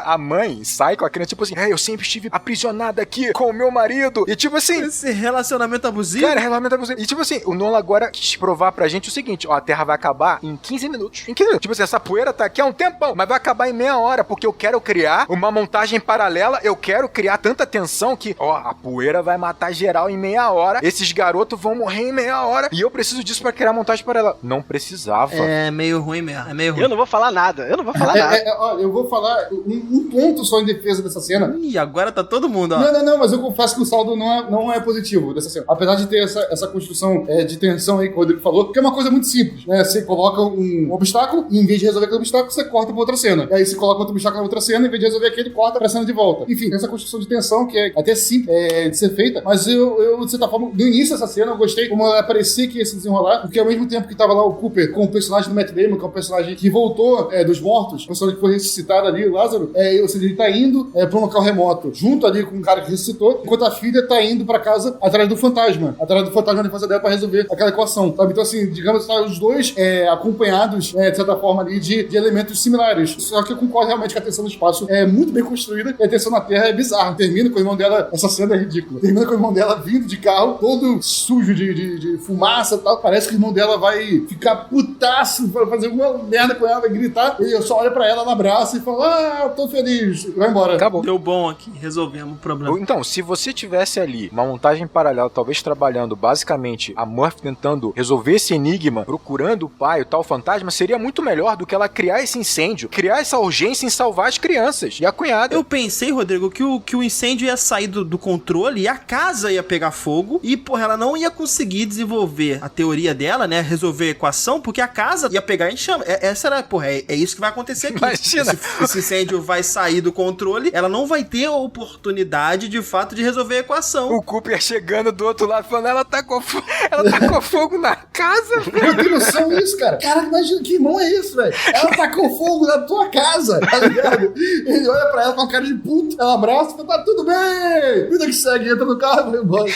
A mãe sai com a criança, tipo assim, eu sempre estive aprisionada aqui com o meu marido. E tipo assim... Esse relacionamento abusivo. Cara, relacionamento abusivo. E tipo assim, o Nolan agora quis provar pra gente o seguinte, ó, a Terra vai acabar em 15 minutos. Em 15 minutos. Tipo assim, essa poeira tá aqui há um tempão, mas vai acabar em meia hora, porque eu quero criar uma montagem paralela, eu quero criar tanta tensão que, ó, a poeira vai matar geral em meia hora, esses garotos vão morrer em meia hora, e eu preciso disso pra criar a montagem paralela. Não precisava. É meio ruim mesmo, é meio ruim. Eu não vou falar nada, eu vou falar um ponto só em defesa dessa cena. Ih, agora tá todo mundo, ó. Não, mas eu confesso que o saldo não é positivo dessa cena. Apesar de ter essa construção de tensão aí que o Rodrigo falou, que é uma coisa muito simples, né? Você coloca um obstáculo e em vez de resolver aquele obstáculo, você corta pra outra cena. E aí você coloca outro obstáculo na outra cena, em vez de resolver aquele, corta pra cena de volta. Enfim, essa construção de tensão que é até simples de ser feita, mas eu, de certa forma, no início dessa cena, eu gostei como ela parecia que ia se desenrolar, porque ao mesmo tempo que tava lá o Cooper com o personagem do Matt Damon, que é um personagem que voltou dos mortos, o personagem que foi ressuscitado ali, o Lázaro, ou seja, ele tá indo pra um local remoto, junto ali com um cara que ressuscitou, enquanto a filha tá indo pra casa atrás do fantasma na infância dela pra resolver aquela equação, sabe? Então, assim, digamos que os dois acompanhados, de certa forma ali, de elementos similares. Só que eu concordo realmente que a tensão no espaço é muito bem construída e a tensão na Terra é bizarra. Termina com o irmão dela, essa cena é ridícula. Termina com o irmão dela vindo de carro, todo sujo de fumaça e tal. Parece que o irmão dela vai ficar putaço, vai fazer alguma merda com ela, vai gritar. E eu só olho pra ela, ela abraça e falo, eu tô feliz. E vai embora. Acabou. Deu bom aqui, resolvemos o problema. Então, se você tivesse ali uma montagem paralela, talvez trabalhando basicamente a Murphy tentando resolver esse enigma, procurando o pai, o tal fantasma, seria muito melhor do que ela criar esse incêndio, criar essa urgência em salvar as crianças e a cunhada. Eu pensei, Rodrigo, que o incêndio ia sair do controle e a casa ia pegar fogo e, porra, ela não ia conseguir desenvolver a teoria dela, né, resolver a equação, porque a casa ia pegar em chama. Essa era, porra, é isso que vai acontecer aqui. Imagina. Esse incêndio vai sair do controle, ela não vai ter a oportunidade, de fato, de resolver a equação. O Cooper chegando do outro lado, falando, ela tá com fogo na casa, velho. Eu tenho noção disso, cara. Caraca, imagina que irmão é isso, velho? Ela tá com fogo na tua casa, tá ligado? Ele olha pra ela com a cara de puta, ela abraça e fala, tá tudo bem. Vida que segue, entra no carro e vai embora.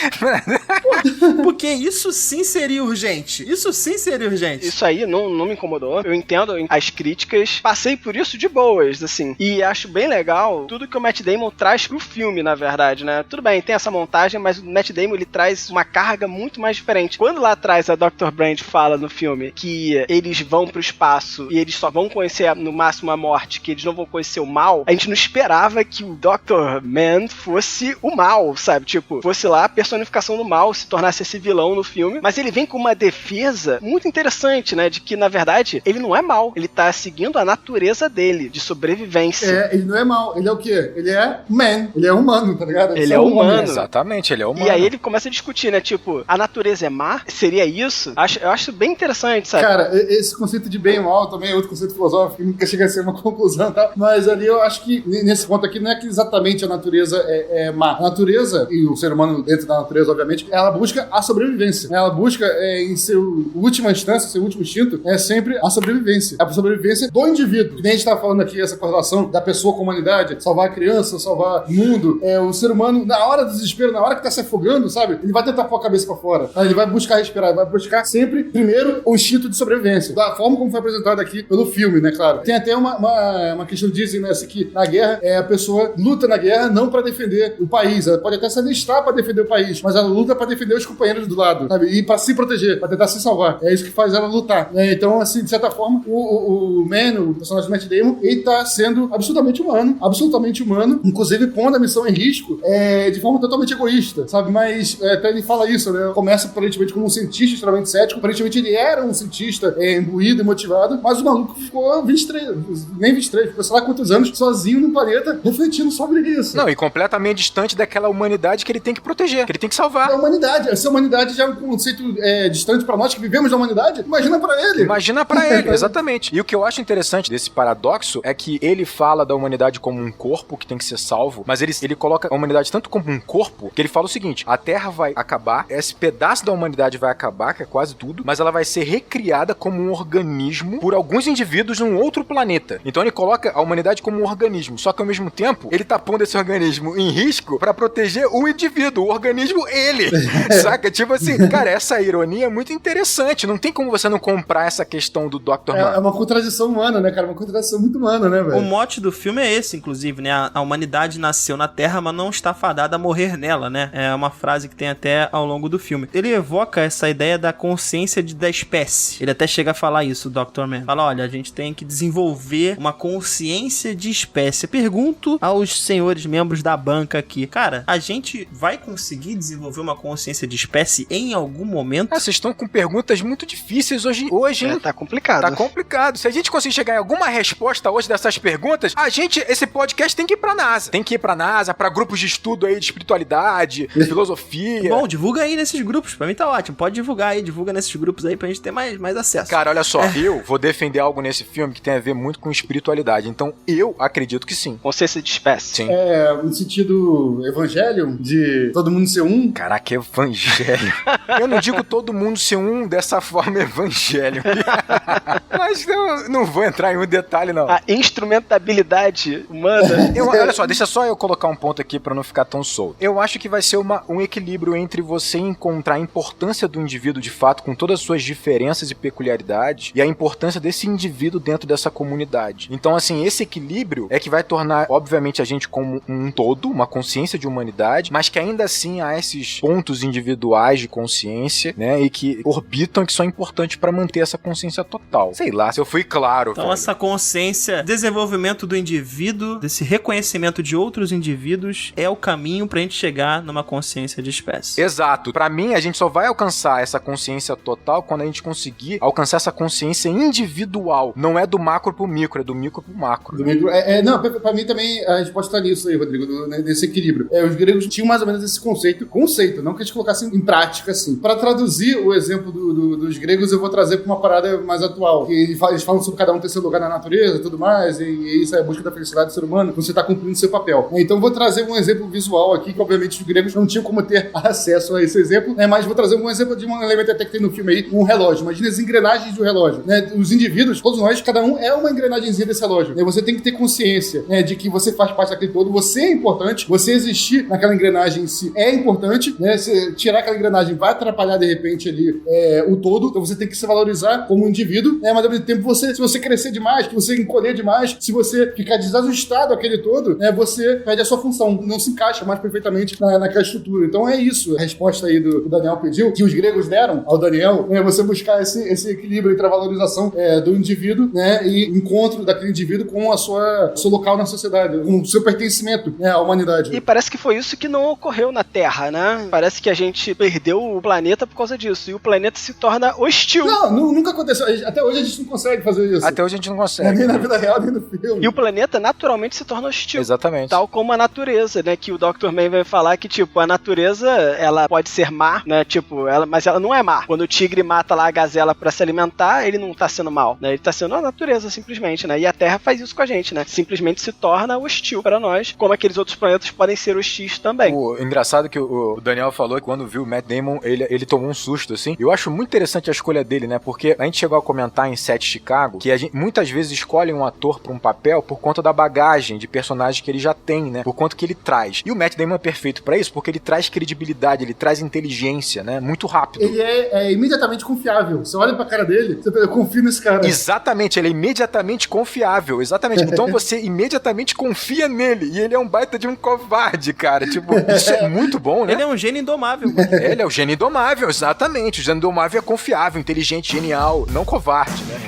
Porque isso sim seria urgente. Isso sim seria urgente. Isso aí não me incomodou. Eu entendo as críticas. Passei por isso de boas, assim. E acho bem legal tudo que o Matt Damon traz pro filme, na verdade, né? Tudo bem, tem essa montagem, mas o Matt Damon, ele traz uma carga muito mais diferente. Quando lá atrás a Dr. Brand fala no filme que eles vão pro espaço e eles só vão conhecer no máximo a morte, que eles não vão conhecer o mal, a gente não esperava que o Dr. Man fosse o mal, sabe? Tipo, fosse lá a personificação do mal, se tornasse esse vilão no filme. Mas ele vem com uma defesa muito interessante, né? De que, na verdade, ele não é mal. Ele tá seguindo a natureza dele, de sobrevivência. Ele não é mal. Ele é o quê? Ele é man. Ele é humano, tá ligado? Ele é humano. Exatamente, ele é humano. E aí ele começa a discutir, né? Tipo, a natureza é má? Seria isso? Eu acho bem interessante, sabe? Cara, esse conceito de bem e mal também é outro conceito filosófico que nunca chega a ser uma conclusão e tal. Mas ali eu acho que, nesse ponto aqui, não é que exatamente a natureza é má. A natureza, e o ser humano dentro da natureza, obviamente, ela busca a sobrevivência. Ela busca, em seu última instância, seu último instinto, é sempre a sobrevivência. A sobrevivência do indivíduo. Que nem a gente tá falando aqui, essa correlação da pessoa com a humanidade, salvar a criança, salvar o mundo. O ser humano, na hora do desespero, na hora que tá se afogando, sabe? Ele vai tentar pôr a cabeça pra fora. Ele vai buscar respirar, ele vai buscar sempre, primeiro, o instinto de sobrevivência. Da forma como foi apresentado aqui pelo filme, né, claro. Tem até uma questão, dizem, né, assim, que na guerra, a pessoa luta na guerra não pra defender o país. Ela pode até se alistar pra defender o país, mas ela luta pra defender os companheiros do lado, sabe? E pra se proteger, pra tentar se salvar. É isso que faz ela lutar. Então, assim, de certa forma, o Man, o personagem do Matt Damon, ele tá sendo absolutamente humano, inclusive pondo a missão em risco de forma totalmente egoísta, sabe? Mas até ele fala isso, né? Começa aparentemente como um cientista extremamente cético, aparentemente ele era um cientista imbuído e motivado, mas o maluco ficou 23, ficou sei lá quantos anos sozinho no planeta, refletindo sobre isso. Não, e completamente distante daquela humanidade que ele tem que proteger, que ele tem que salvar. A humanidade, essa humanidade já é um conceito distante pra nós que vivemos na humanidade, imagina pra ele. Exatamente. E o que eu acho interessante desse paradoxo é que ele fala da humanidade como um corpo que tem que ser salvo, mas ele coloca a humanidade tanto como um corpo, que ele fala o seguinte: a Terra vai acabar, esse pedaço da humanidade vai acabar, que é quase tudo, mas ela vai ser recriada como um organismo por alguns indivíduos num outro planeta. Então ele coloca a humanidade como um organismo, só que ao mesmo tempo, ele tá pondo esse organismo em risco pra proteger o indivíduo, o organismo, ele. Saca? Tipo assim, cara, essa ironia é muito interessante, não tem como você não comprar essa questão do Dr. Man. É uma contradição humana, né, cara? Uma contradição muito humana, né, velho? O mote do filme é esse, inclusive, né? A humanidade nasceu na Terra, mas não está fadada a morrer nela, né? É uma frase que tem até ao longo do filme. Ele evoca essa ideia da consciência da espécie. Ele até chega a falar isso, o Dr. Man. Fala, olha, a gente tem que desenvolver uma consciência de espécie. Eu pergunto aos senhores membros da banca aqui, cara, a gente vai conseguir desenvolver uma consciência de espécie em algum momento? Vocês estão com perguntas muito difíceis hoje, hein? Tá complicado. Tá complicado. Se a gente conseguir chegar em alguma resposta hoje dessas perguntas, esse podcast tem que ir pra NASA. Tem que ir pra NASA, pra grupos de estudo aí de espiritualidade, filosofia. Bom, divulga aí nesses grupos. Pra mim tá ótimo. Pode divulgar aí, divulga nesses grupos aí pra gente ter mais acesso. Cara, olha só, eu vou defender algo nesse filme que tem a ver muito com espiritualidade. Então, eu acredito que sim. Consciência de espécie. Sim. No sentido evangelho, de todo mundo ser um. Caraca, Caraca, evangelho. Eu não digo todo mundo ser um dessa forma evangelho. Mas eu não vou entrar em um detalhe, não. A instrumentabilidade humana. Olha só, deixa só eu colocar um ponto aqui pra não ficar tão solto. Eu acho que vai ser um equilíbrio entre você encontrar a importância do indivíduo de fato, com todas as suas diferenças e peculiaridades, e a importância desse indivíduo dentro dessa comunidade. Então, assim, esse equilíbrio é que vai tornar, obviamente, a gente como um todo, uma consciência de humanidade, mas que ainda assim há esses pontos individuais de consciência, né, e que orbitam e que são importantes pra manter essa consciência total. Sei lá, se eu fui claro. Então, essa consciência, desenvolvimento do indivíduo, desse reconhecimento de outros indivíduos, é o caminho pra gente chegar numa consciência de espécie. Exato. Pra mim, a gente só vai alcançar essa consciência total quando a gente conseguir alcançar essa consciência individual. Não é do macro pro micro, é do micro pro macro. Do micro, não, pra mim também a resposta tá nisso aí, Rodrigo, nesse equilíbrio. Os gregos tinham mais ou menos esse conceito, não que eles colocassem em prática, assim. Pra traduzir o exemplo dos gregos, eu vou trazer pra uma parada mais atual. Que eles falam sobre cada um ter seu lugar na natureza e tudo mais, e isso é a busca da felicidade do ser humano, você tá cumprindo seu papel. Então eu vou trazer um exemplo visual aqui, que obviamente os gregos não tinham como ter acesso a esse exemplo, né, mas vou trazer um exemplo de um elemento até que tem no filme aí, um relógio. Imagina as engrenagens do relógio, né? Os indivíduos, todos nós, cada um é uma engrenagemzinha desse relógio, né? Você tem que ter consciência, né, de que você faz parte daquele todo, você é importante, você existir naquela engrenagem em si é importante, né? Se tirar aquela engrenagem vai atrapalhar de repente ali o todo, então você tem que se valorizar como indivíduo, né? Mas ao mesmo tempo se você crescer demais, se você encolher demais, se você ficar desajustado aquele todo, né, você perde a sua função, não se encaixa mais perfeitamente naquela estrutura. Então é isso, a resposta aí do Daniel pediu, que os gregos deram ao Daniel, é você buscar esse equilíbrio entre a valorização do indivíduo, né, e encontro daquele indivíduo com seu local na sociedade, com o seu pertencimento, né, à humanidade. E parece que foi isso que não ocorreu na Terra, né? Parece que a gente perdeu o planeta por causa disso, e o planeta se torna hostil. Não, nunca aconteceu. Até hoje a gente não consegue fazer isso. Até hoje a gente não consegue. Nem na vida real, nem no filme. E o planeta naturalmente se torna hostil. Exatamente. Tal como a natureza, né? Que o Dr. May vai falar que, tipo, a natureza, ela pode ser má, né? Tipo, mas ela não é má. Quando o tigre mata lá a gazela pra se alimentar, ele não tá sendo mal, né? Ele tá sendo a natureza, simplesmente, né? E a Terra faz isso com a gente, né? Simplesmente se torna hostil pra nós, como aqueles outros planetas podem ser hostis também. O engraçado que o Daniel falou que quando viu o Matt Damon, ele tomou um susto, assim. Eu acho muito interessante a escolha dele, né? Porque a gente chegou a comentar em Set Chicago que a gente muitas vezes escolhe um ator pra um papel por conta da bagagem de personagem que ele já tem, né? Por conta que ele traz. E o Matt Damon é perfeito pra isso, porque ele traz credibilidade, ele traz inteligência, né? Muito rápido. Ele é imediatamente confiável. Você olha pra cara dele, você fala, eu confio nesse cara. Exatamente, ele é imediatamente confiável, exatamente. Então você imediatamente confia nele, e ele é um baita de um covarde, cara. Tipo, isso é muito bom, né? Ele é um gênio indomável. Ele é o gênio indomável, exatamente. O gênio indomável é confiável, inteligente, genial, não covarde, né?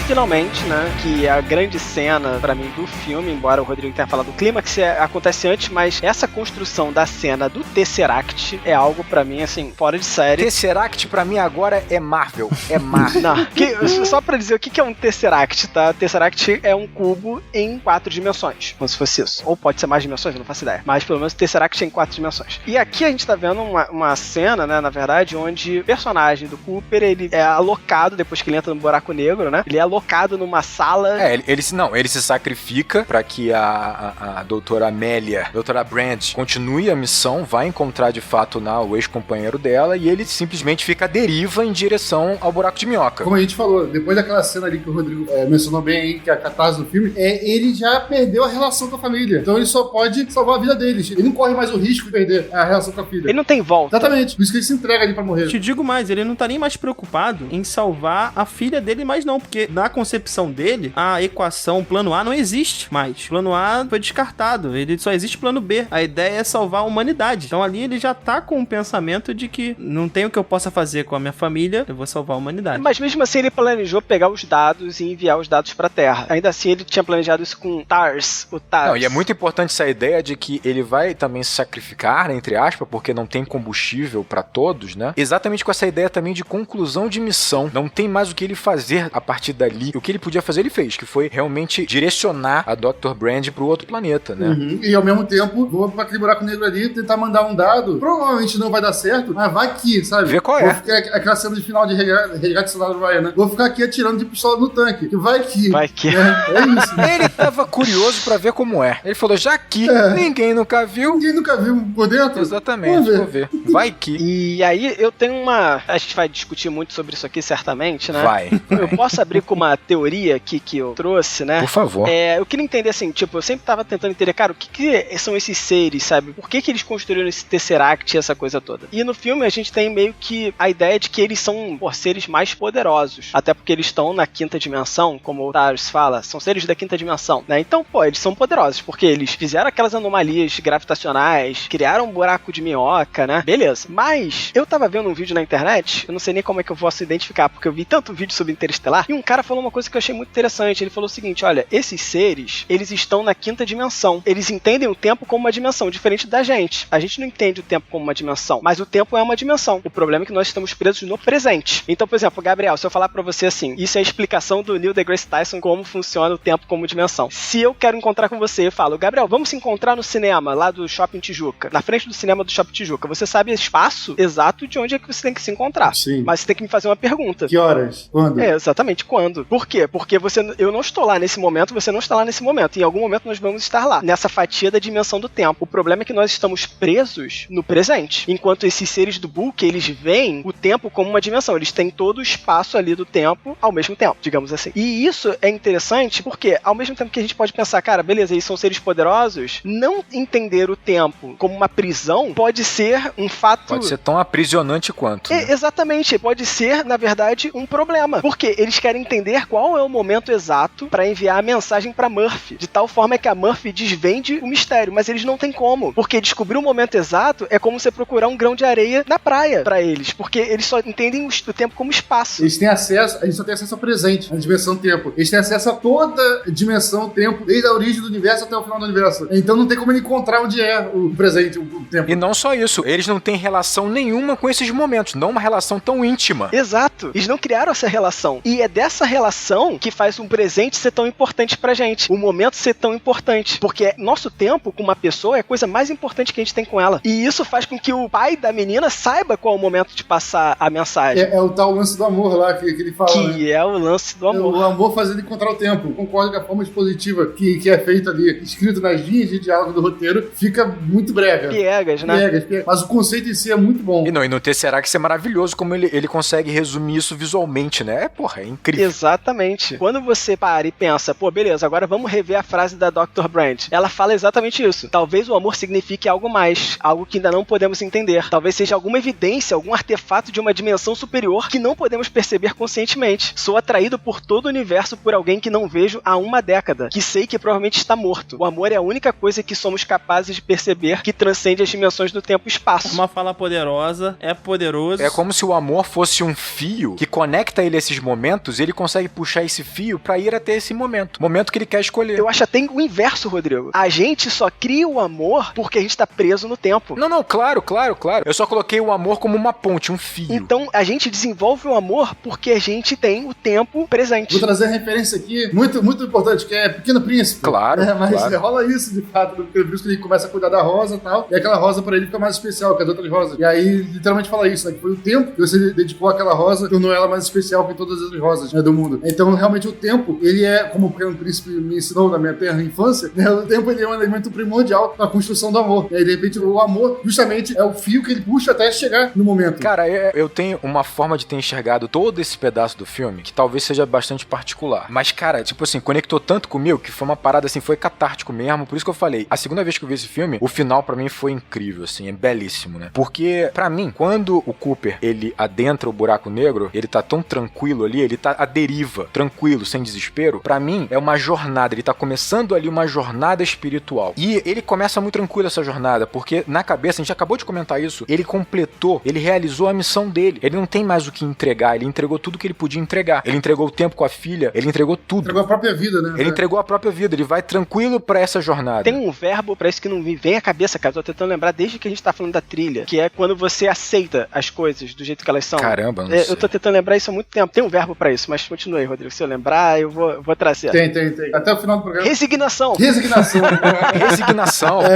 Finalmente, né, que é a grande cena pra mim do filme, embora o Rodrigo tenha falado do clímax, acontece antes, mas essa construção da cena do Tesseract é algo pra mim, assim, fora de série. Tesseract pra mim agora é Marvel, é Marvel. Não, só pra dizer o que é um Tesseract, tá? Tesseract é um cubo em 4 dimensões, como se fosse isso. Ou pode ser mais dimensões, eu não faço ideia. Mas pelo menos o Tesseract é em 4 dimensões. E aqui a gente tá vendo uma cena, né, na verdade, onde o personagem do Cooper, ele é alocado, depois que ele entra no buraco negro, né, ele é alocado numa sala. Ele se sacrifica pra que a doutora Amélia, doutora Brand, continue a missão, vai encontrar de fato o ex-companheiro dela, e ele simplesmente fica à deriva em direção ao buraco de minhoca. Como a gente falou, depois daquela cena ali que o Rodrigo mencionou bem aí, que é a catarse do filme, ele já perdeu a relação com a família. Então ele só pode salvar a vida deles. Ele não corre mais o risco de perder a relação com a filha. Ele não tem volta. Exatamente. Por isso que ele se entrega ali pra morrer. Te digo mais, ele não tá nem mais preocupado em salvar a filha dele, mas não, porque na concepção dele, a equação plano A não existe mais. Plano A foi descartado, ele só existe plano B. A ideia é salvar a humanidade. Então ali ele já tá com o pensamento de que não tem o que eu possa fazer com a minha família, eu vou salvar a humanidade. Mas mesmo assim ele planejou pegar os dados e enviar os dados pra Terra. Ainda assim ele tinha planejado isso com o TARS. Não, e é muito importante essa ideia de que ele vai também se sacrificar, né, entre aspas, porque não tem combustível pra todos, né? Exatamente com essa ideia também de conclusão de missão. Não tem mais o que ele fazer a partir dali. ali. O que ele podia fazer, ele fez, que foi realmente direcionar a Dr. Brand pro outro planeta, né? E ao mesmo tempo, vou pra aquele buraco negro ali tentar mandar um dado. Provavelmente não vai dar certo, mas vai que, sabe? Vê qual é. Vou ficar aquela cena de final de Resgate do Soldado Ryan, né? Vou ficar aqui atirando de pistola no tanque. Que vai que. Vai que. É isso. Ele tava curioso pra ver como é. Ele falou, já que ninguém nunca viu. Ninguém nunca viu por dentro? Exatamente, vou ver. Vai que. E aí eu tenho uma... A gente vai discutir muito sobre isso aqui, certamente, né? Vai. Eu posso abrir com uma teoria aqui que eu trouxe, né? Por favor. Eu queria entender assim, tipo, eu sempre tava tentando entender, cara, o que são esses seres, sabe? Por que eles construíram esse Tesseract e essa coisa toda? E no filme a gente tem meio que a ideia de que eles são, seres mais poderosos. Até porque eles estão na quinta dimensão, como o Tars fala, são seres da quinta dimensão, né? Então, eles são poderosos, porque eles fizeram aquelas anomalias gravitacionais, criaram um buraco de minhoca, né? Beleza. Mas, eu tava vendo um vídeo na internet, eu não sei nem como é que eu posso identificar, porque eu vi tanto vídeo sobre Interestelar, e um cara falou uma coisa que eu achei muito interessante. Ele falou o seguinte, olha, esses seres, eles estão na quinta dimensão. Eles entendem o tempo como uma dimensão, diferente da gente. A gente não entende o tempo como uma dimensão, mas o tempo é uma dimensão. O problema é que nós estamos presos no presente. Então, por exemplo, Gabriel, se eu falar pra você assim, isso é a explicação do Neil deGrasse Tyson como funciona o tempo como dimensão. Se eu quero encontrar com você, eu falo, Gabriel, vamos se encontrar no cinema, lá do Shopping Tijuca, na frente do cinema do Shopping Tijuca. Você sabe o espaço exato de onde é que você tem que se encontrar. Sim. Mas você tem que me fazer uma pergunta. Que horas? Quando? Exatamente, quando? Por quê? Porque eu não estou lá nesse momento, você não está lá nesse momento. Em algum momento nós vamos estar lá, nessa fatia da dimensão do tempo. O problema é que nós estamos presos no presente. Enquanto esses seres do Book, eles veem o tempo como uma dimensão. Eles têm todo o espaço ali do tempo ao mesmo tempo, digamos assim. E isso é interessante porque, ao mesmo tempo que a gente pode pensar, cara, beleza, eles são seres poderosos, não entender o tempo como uma prisão pode ser um fato... Pode ser tão aprisionante quanto. Né? Exatamente. Pode ser, na verdade, um problema. Porque eles querem entender qual é o momento exato para enviar a mensagem para Murphy. De tal forma que a Murphy desvende o mistério. Mas eles não têm como. Porque descobrir o momento exato é como você procurar um grão de areia na praia para eles. Porque eles só entendem o tempo como espaço. Eles têm acesso, a gente só tem acesso ao presente, à dimensão tempo. Eles têm acesso a toda a dimensão tempo, desde a origem do universo até o final do universo. Então não tem como ele encontrar onde é o presente, o tempo. E não só isso, eles não têm relação nenhuma com esses momentos, não uma relação tão íntima. Exato. Eles não criaram essa relação. E é dessa relação que faz um presente ser tão importante pra gente. O momento ser tão importante. Porque nosso tempo com uma pessoa é a coisa mais importante que a gente tem com ela. E isso faz com que o pai da menina saiba qual é o momento de passar a mensagem. É o tal lance do amor lá que ele fala, que é o lance do amor. O amor faz ele encontrar o tempo. Concordo com a forma expositiva que é feita ali, escrito nas linhas de diálogo do roteiro, fica muito brega. Piegas, né? Piegas. Mas o conceito em si é muito bom. E no Tesseract é maravilhoso como ele consegue resumir isso visualmente, né? É incrível. Exatamente. Quando você para e pensa, beleza, agora vamos rever a frase da Dr. Brand. Ela fala exatamente isso. Talvez o amor signifique algo mais, algo que ainda não podemos entender. Talvez seja alguma evidência, algum artefato de uma dimensão superior que não podemos perceber conscientemente. Sou atraído por todo o universo por alguém que não vejo há uma década, que sei que provavelmente está morto. O amor é a única coisa que somos capazes de perceber que transcende as dimensões do tempo e espaço. Uma fala poderosa, é poderoso. É como se o amor fosse um fio que conecta ele a esses momentos e ele consegue puxar esse fio pra ir até esse momento que ele quer escolher. Eu acho até o inverso, Rodrigo. A gente só cria o amor porque a gente tá preso no tempo. Não, claro. Eu só coloquei o amor como uma ponte, um fio. Então, a gente desenvolve o amor porque a gente tem o tempo presente. Vou trazer referência aqui, muito, muito importante, que é Pequeno Príncipe. Claro, mas claro. Rola isso, de fato, no Pequeno Príncipe, ele começa a cuidar da rosa e tal, e aquela rosa pra ele fica mais especial que as outras rosas. E aí, literalmente fala isso, né, que foi o tempo que você dedicou àquela rosa, tornou ela mais especial que todas as outras rosas, né, do mundo. Então, realmente, o tempo, ele é, como o Pequeno Príncipe me ensinou na minha terra infância, né, o tempo ele é um elemento primordial na construção do amor. E aí, de repente, o amor, justamente, é o fio que ele puxa até chegar no momento. Cara, eu tenho uma forma de ter enxergado todo esse pedaço do filme que talvez seja bastante particular. Mas, cara, tipo assim, conectou tanto comigo que foi uma parada assim, foi catártico mesmo. Por isso que eu falei, a segunda vez que eu vi esse filme, o final pra mim foi incrível, assim, é belíssimo, né? Porque, pra mim, quando o Cooper, ele adentra o buraco negro, ele tá tão tranquilo ali, ele tá à deriva, tranquilo, sem desespero, pra mim é uma jornada, ele tá começando ali uma jornada espiritual. E ele começa muito tranquilo essa jornada, porque na cabeça, a gente acabou de comentar isso, ele completou, ele realizou a missão dele. Ele não tem mais o que entregar, ele entregou tudo que ele podia entregar. Ele entregou o tempo com a filha, ele entregou tudo. Entregou a própria vida, né? Ele entregou a própria vida, ele vai tranquilo pra essa jornada. Tem um verbo pra isso que não me vem à cabeça, cara. Tô tentando lembrar desde que a gente tá falando da trilha, que é quando você aceita as coisas do jeito que elas são. Caramba, não sei. Eu tô tentando lembrar isso há muito tempo. Tem um verbo pra isso, mas continua. continua aí, Rodrigo. Se eu lembrar, eu vou trazer. Tem. Até o final do programa. Resignação. Resignação.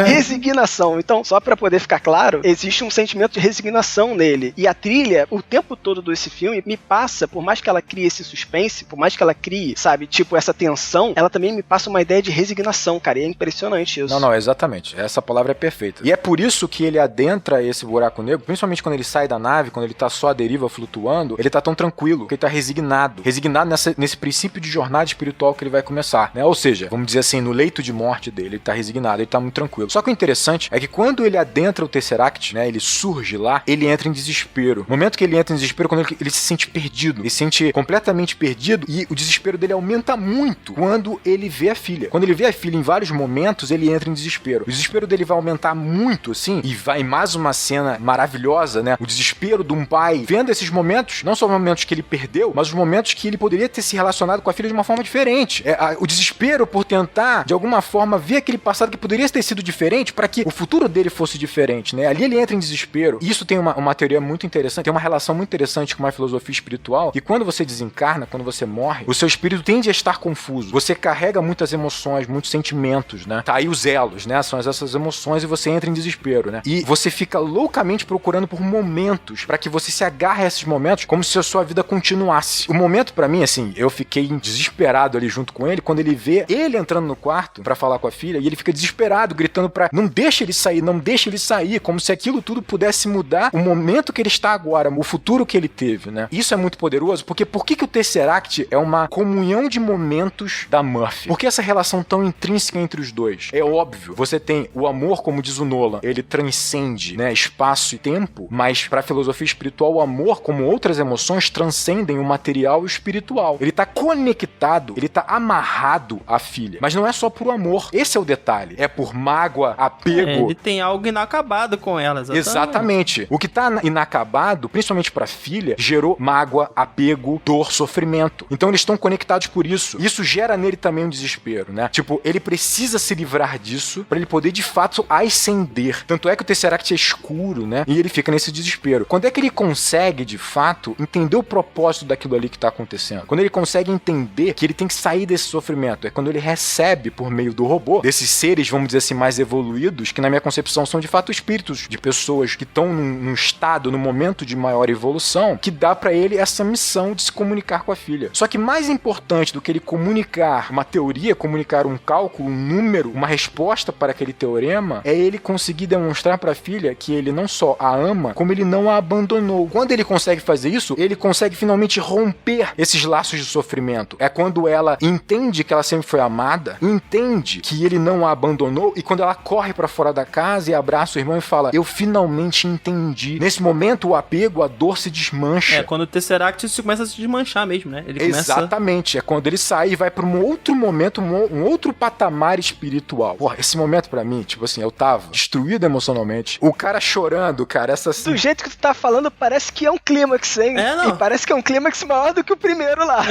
Resignação. Então, só pra poder ficar claro, existe um sentimento de resignação nele. E a trilha, o tempo todo desse filme, me passa, por mais que ela crie esse suspense, por mais que ela crie, sabe, tipo, essa tensão, ela também me passa uma ideia de resignação, cara. E é impressionante isso. Não, exatamente. Essa palavra é perfeita. E é por isso que ele adentra esse buraco negro, principalmente quando ele sai da nave, quando ele tá só à deriva flutuando, ele tá tão tranquilo, porque ele tá resignado. Resignado nesse princípio de jornada espiritual que ele vai começar, né? Ou seja, vamos dizer assim, no leito de morte dele, ele tá resignado, ele tá muito tranquilo. Só que o interessante é que quando ele adentra o Tesseract, né, ele surge lá, ele entra em desespero. No momento que ele entra em desespero, quando ele se sente perdido, ele se sente completamente perdido, e o desespero dele aumenta muito quando ele vê a filha. Quando ele vê a filha, em vários momentos, ele entra em desespero. O desespero dele vai aumentar muito, assim, e vai mais uma cena maravilhosa, né? O desespero de um pai vendo esses momentos, não só os momentos que ele perdeu, mas os momentos que ele poderia ter se relacionado com a filha de uma forma diferente. O desespero por tentar, de alguma forma, ver aquele passado que poderia ter sido diferente para que o futuro dele fosse diferente, né? Ali ele entra em desespero. E isso tem uma teoria muito interessante, tem uma relação muito interessante com uma filosofia espiritual, que quando você desencarna, quando você morre, o seu espírito tende a estar confuso. Você carrega muitas emoções, muitos sentimentos, né? Tá aí os elos, né? São essas emoções e você entra em desespero, né? E você fica loucamente procurando por momentos para que você se agarre a esses momentos como se a sua vida continuasse. O momento para mim, assim, eu fiquei desesperado ali junto com ele quando ele vê ele entrando no quarto para falar com a filha e ele fica desesperado, gritando pra não deixa ele sair, como se aquilo tudo pudesse mudar o momento que ele está agora, o futuro que ele teve, né? Isso é muito poderoso, porque por que o Tesseract é uma comunhão de momentos da Murphy? Por que essa relação tão intrínseca entre os dois? É óbvio, você tem o amor, como diz o Nolan, ele transcende, né, espaço e tempo, mas pra filosofia espiritual, o amor, como outras emoções, transcendem o material e o espiritual. Ele tá conectado, ele tá amarrado à filha, mas não é só por amor, esse é o detalhe, é por mágoa, apego. Ele tem algo inacabado com ela, exatamente. O que tá inacabado, principalmente pra filha, gerou mágoa, apego, dor, sofrimento. Então eles estão conectados por isso. Isso gera nele também um desespero, né? Tipo, ele precisa se livrar disso pra ele poder, de fato, ascender. Tanto é que o Tesseract é escuro, né? E ele fica nesse desespero. Quando é que ele consegue, de fato, entender o propósito daquilo ali que tá acontecendo? Quando ele consegue entender que ele tem que sair desse sofrimento. É quando ele recebe, por meio do robô, desses seres, vamos dizer assim, mais evoluídos, que na minha concepção são, de fato, espíritos de pessoas que estão num estado, num momento de maior evolução, que dá pra ele essa missão de se comunicar com a filha. Só que mais importante do que ele comunicar uma teoria, comunicar um cálculo, um número, uma resposta para aquele teorema, é ele conseguir demonstrar pra filha que ele não só a ama, como ele não a abandonou. Quando ele consegue fazer isso, ele consegue finalmente romper esses laços de sofrimento. É quando ela entende que ela sempre foi amada, entende que ele não a abandonou, e quando ela corre pra fora da casa e abraça o irmão e fala, eu finalmente entendi. Nesse momento, o apego, a dor se desmancha. É, quando o Tesseract se começa a se desmanchar mesmo, né? Ele Exatamente. É quando ele sai e vai pra um outro momento, um outro patamar espiritual. Porra, esse momento pra mim, tipo assim, eu tava destruído emocionalmente. O cara chorando, cara, Do jeito que tu tá falando, parece que é um clímax, hein? Não. E parece que é um clímax maior do que o primeiro lá.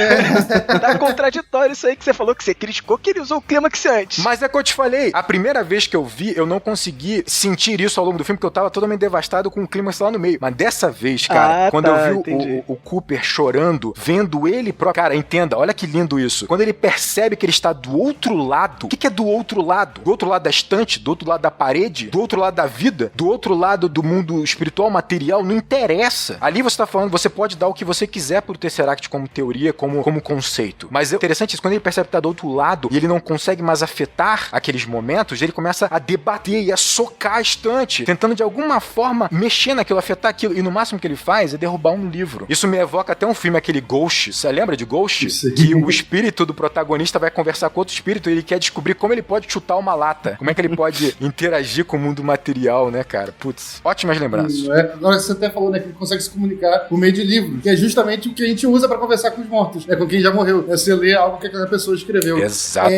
Tá contraditório isso aí que você falou, que você criticou, que ele usou o clímax antes. Mas é que eu te falei, a primeira vez que eu vi, eu não consegui sentir isso ao longo do filme, porque eu tava totalmente devastado com o clímax lá no meio. Mas dessa vez, cara, quando eu vi o Cooper chorando, vendo ele próprio... Cara, entenda, olha que lindo isso. Quando ele percebe que ele está do outro lado, o que é do outro lado? Do outro lado da estante? Do outro lado da parede? Do outro lado da vida? Do outro lado do mundo espiritual, material? Não interessa. Ali você tá falando, você pode dar o que você quiser pro Tesseract como teoria, como conceito. Mas é interessante isso, quando ele percebe que tá do outro lado e ele não consegue mais afetar aqueles momentos, ele começa a debater e a socar a estante, tentando de alguma forma mexer naquilo, afetar aquilo. E no máximo que ele faz é derrubar um livro. Isso me evoca até um filme, aquele Ghost. Você lembra de Ghost? Sim. Que o espírito do protagonista vai conversar com outro espírito e ele quer descobrir como ele pode chutar uma lata. Como é que ele pode interagir com o mundo material, né, cara? Putz, ótimas lembranças. Agora você até falou, né, que ele consegue se comunicar por meio de livro, que é justamente o que a gente usa pra conversar com os mortos, né, com quem já morreu. É você ler algo que aquela pessoa escreveu. Exato.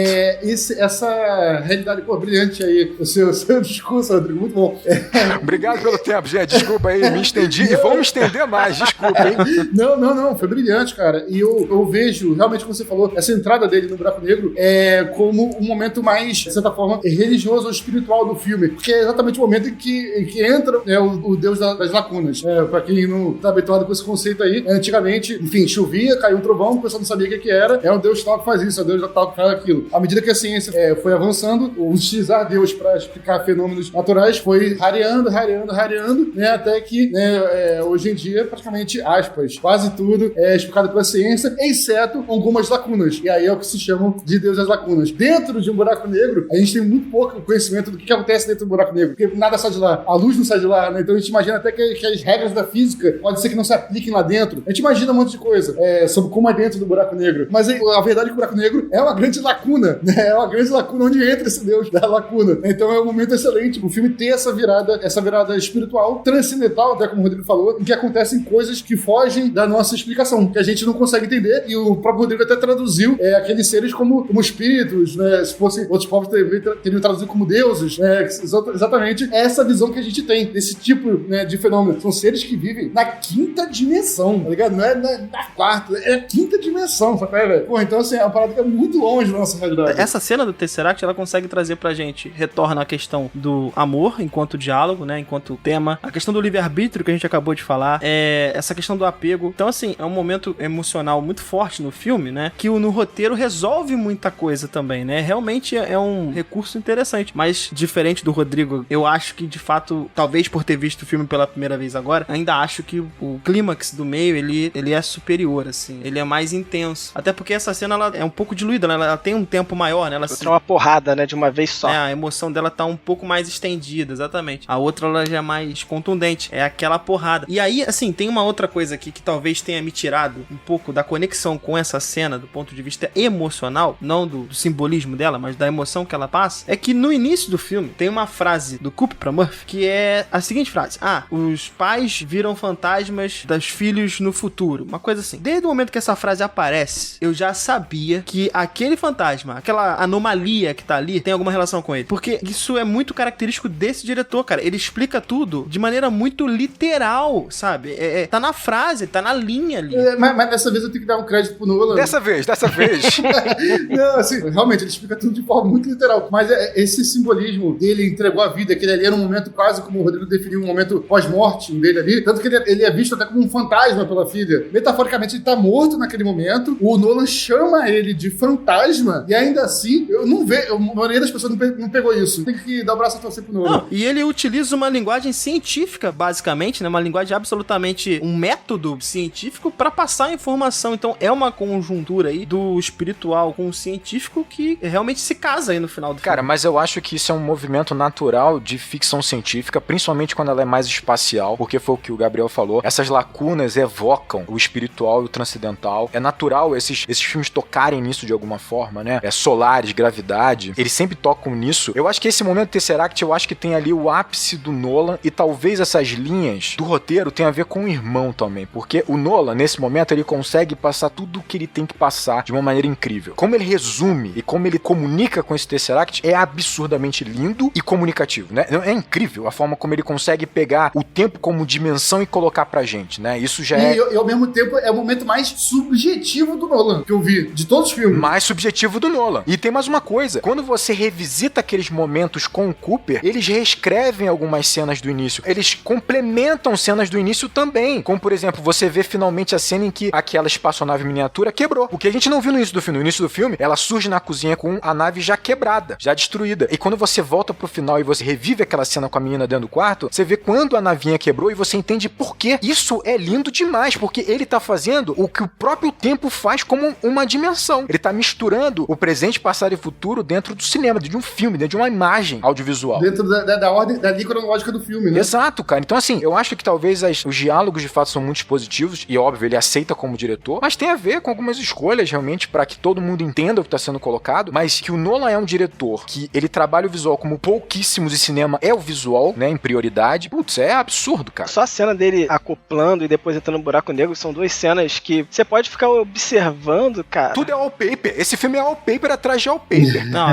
Essa realidade, pô, brilhante aí, o seu discurso, Rodrigo, muito bom. Obrigado pelo tempo, gente. Desculpa aí, me estendi e vou me estender mais, desculpa, hein? Não, foi brilhante, cara. E eu vejo, realmente, como você falou, essa entrada dele no buraco negro como um momento mais, de certa forma, religioso ou espiritual do filme, porque é exatamente o momento em que entra o deus das lacunas. Pra quem não tá habituado com esse conceito aí, antigamente, enfim, chovia, caiu um trovão, o pessoal não sabia o que era, é um deus tal que faz isso, é um deus tal que faz aquilo. À medida que a ciência foi avançando, o utilizar Deus para explicar fenômenos naturais foi rareando, né, até que, né, hoje em dia, praticamente, aspas, quase tudo é explicado pela ciência, exceto algumas lacunas. E aí é o que se chama de Deus das lacunas. Dentro de um buraco negro, a gente tem muito pouco conhecimento do que acontece dentro do buraco negro, porque nada sai de lá, a luz não sai de lá, né? Então a gente imagina até que as regras da física pode ser que não se apliquem lá dentro. A gente imagina um monte de coisa sobre como é dentro do buraco negro. Mas a verdade é que o buraco negro é uma grande lacuna, né? É uma grande lacuna onde entra esse Deus da lacuna. Então é um momento excelente o filme ter essa virada espiritual, transcendental, até como o Rodrigo falou, em que acontecem coisas que fogem da nossa explicação, que a gente não consegue entender, e o próprio Rodrigo até traduziu aqueles seres como espíritos, né? Se fossem outros povos teriam traduzido como deuses, né? Exatamente essa visão que a gente tem desse tipo, né, de fenômeno. São seres que vivem na quinta dimensão, tá ligado? Não é na quarta, é a quinta dimensão, sabe, velho? Pô, então assim, é uma parada que é muito longe da nossa realidade. Essa cena do Tesseract, ela consegue trazer pra gente, retorna a questão do amor enquanto diálogo, né, enquanto tema, a questão do livre-arbítrio que a gente acabou de falar, essa questão do apego. Então assim, é um momento emocional muito forte no filme, né, que no roteiro resolve muita coisa também, né, realmente é um recurso interessante, mas diferente do Rodrigo, eu acho que de fato, talvez por ter visto o filme pela primeira vez agora, ainda acho que o clímax do meio, ele é superior, assim, ele é mais intenso, até porque essa cena, ela é um pouco diluída, né? Ela tem um tempo maior, né, ela é uma porrada, né, de uma vez só. A emoção dela tá um pouco mais estendida, exatamente. A outra, ela já é mais contundente, é aquela porrada. E aí, assim, tem uma outra coisa aqui que talvez tenha me tirado um pouco da conexão com essa cena do ponto de vista emocional, não do simbolismo dela, mas da emoção que ela passa, é que no início do filme tem uma frase do Cooper pra Murphy, que é a seguinte frase: os pais viram fantasmas dos filhos no futuro, uma coisa assim. Desde o momento que essa frase aparece, eu já sabia que aquele fantasma, aquela anomalia que tá ali, tem alguma relação com ele, porque isso é muito característico desse diretor, cara. Ele explica tudo de maneira muito literal, sabe? Tá na frase, tá na linha ali. Mas dessa vez eu tenho que dar um crédito pro Nolan. Dessa vez. Não, assim, realmente, ele explica tudo de forma muito literal. Mas esse simbolismo dele entregou a vida, que ele ali era um momento quase como o Rodrigo definiu, um momento pós-morte dele ali. Tanto que ele é visto até como um fantasma pela filha. Metaforicamente, ele tá morto naquele momento. O Nolan chama ele de fantasma e ainda assim, eu não vejo, a maioria das pessoas não pegou isso. Tem que dar o braço a torcer pro Nolan. Não, e ele utiliza uma linguagem científica, basicamente, né? Uma linguagem absolutamente, um método científico pra passar a informação. Então, é uma conjuntura aí do espiritual com o científico que realmente se casa aí no final do filme. Cara, mas eu acho que isso é um movimento natural de ficção científica, principalmente quando ela é mais espacial, porque foi o que o Gabriel falou. Essas lacunas evocam o espiritual e o transcendental. É natural esses filmes tocarem nisso de alguma forma, né? Solares, gravidade, eles sempre tocam nisso. Eu acho que esse momento Tesseract, eu acho que tem ali o ápice do Nolan, e talvez essas linhas do roteiro tenham a ver com o irmão também, porque o Nolan, nesse momento, ele consegue passar tudo o que ele tem que passar de uma maneira incrível. Como ele resume e como ele comunica com esse Tesseract é absurdamente lindo e comunicativo, né? É incrível a forma como ele consegue pegar o tempo como dimensão e colocar pra gente, né? Isso já e ao mesmo tempo é o momento mais subjetivo do Nolan que eu vi, de todos os filmes. Mais subjetivo do Nolan. E tem mais uma coisa, quando você revisita aqueles momentos com o Cooper, eles reescrevem algumas cenas do início, eles complementam cenas do início também, como por exemplo, você vê finalmente a cena em que aquela espaçonave miniatura quebrou, o que a gente não viu no início do filme. No início do filme, ela surge na cozinha com a nave já quebrada, já destruída, e quando você volta pro final e você revive aquela cena com a menina dentro do quarto, você vê quando a navinha quebrou e você entende por quê. Isso é lindo demais, porque ele tá fazendo o que o próprio tempo faz como uma dimensão. Ele tá misturando o presente, passado e futuro dentro do cinema, dentro de um filme, dentro de uma imagem audiovisual. Dentro da ordem, da linha cronológica do filme, né? Exato, cara. Então assim, eu acho que talvez os diálogos de fato são muito positivos, e óbvio, ele aceita como diretor, mas tem a ver com algumas escolhas realmente para que todo mundo entenda o que tá sendo colocado, mas que o Nolan é um diretor que ele trabalha o visual como pouquíssimos de cinema é o visual, né, em prioridade. Putz, é absurdo, cara. Só a cena dele acoplando e depois entrando no buraco negro são duas cenas que você pode ficar observando, cara. Tudo é wallpaper. Esse filme é wallpaper atrás de wallpaper. Não,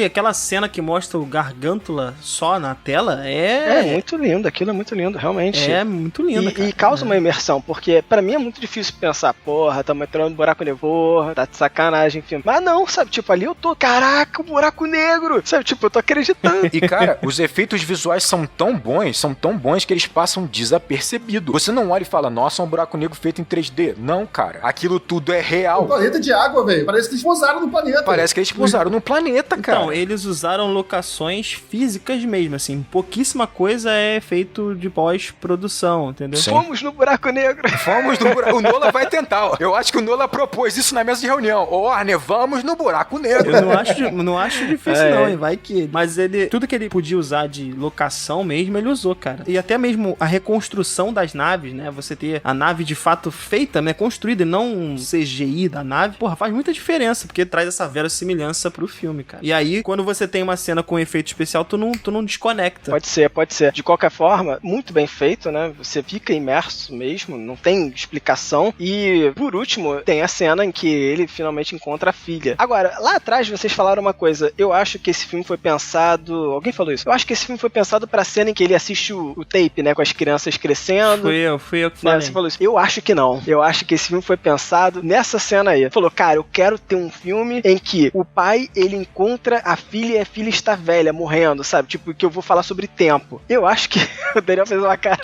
aquela cena que mostra o Gargântula só na tela é muito lindo, aquilo é muito lindo, realmente. É muito lindo, cara. E causa uma imersão, porque pra mim é muito difícil pensar, porra, tamo entrando no buraco negro, tá de sacanagem, filme. Mas não, sabe, tipo, ali eu tô, caraca, o buraco negro, sabe, tipo, eu tô acreditando. E cara, os efeitos visuais são tão bons que eles passam desapercebidos. Você não olha e fala, nossa, é um buraco negro feito em 3D. Não, não, cara. Aquilo tudo é real. Um planeta de água, velho. Parece que eles pousaram no planeta. Parece que eles pousaram no planeta, cara. Então, eles usaram locações físicas mesmo, assim. Pouquíssima coisa é feito de pós-produção, entendeu? Sim. Fomos no buraco negro. Vamos no buraco. O Nolan vai tentar, ó. Eu acho que o Nolan propôs isso na mesa de reunião. Ô, Warner, vamos no buraco negro. Eu não acho difícil, não, hein? Vai que... Mas tudo que ele podia usar de locação mesmo, ele usou, cara. E até mesmo a reconstrução das naves, né? Você ter a nave de fato feita, né? Construída e não um CGI da nave, porra, faz muita diferença, porque traz essa verossimilhança pro filme, cara. E aí, quando você tem uma cena com efeito especial, tu não desconecta. Pode ser. De qualquer forma, muito bem feito, né? Você fica imerso mesmo, não tem explicação. E, por último, tem a cena em que ele finalmente encontra a filha. Agora, lá atrás vocês falaram uma coisa. Eu acho que esse filme foi pensado... Alguém falou isso? Eu acho que esse filme foi pensado pra cena em que ele assiste o tape, né? Com as crianças crescendo. Fui eu que falei. Você falou isso. Eu acho que não. Eu acho que esse filme foi pensado nessa cena aí. Falou, cara, eu quero ter um filme em que o pai, ele encontra a filha e a filha está velha, morrendo, sabe? Tipo, que eu vou falar sobre tempo. Eu acho que o Daniel fez uma cara...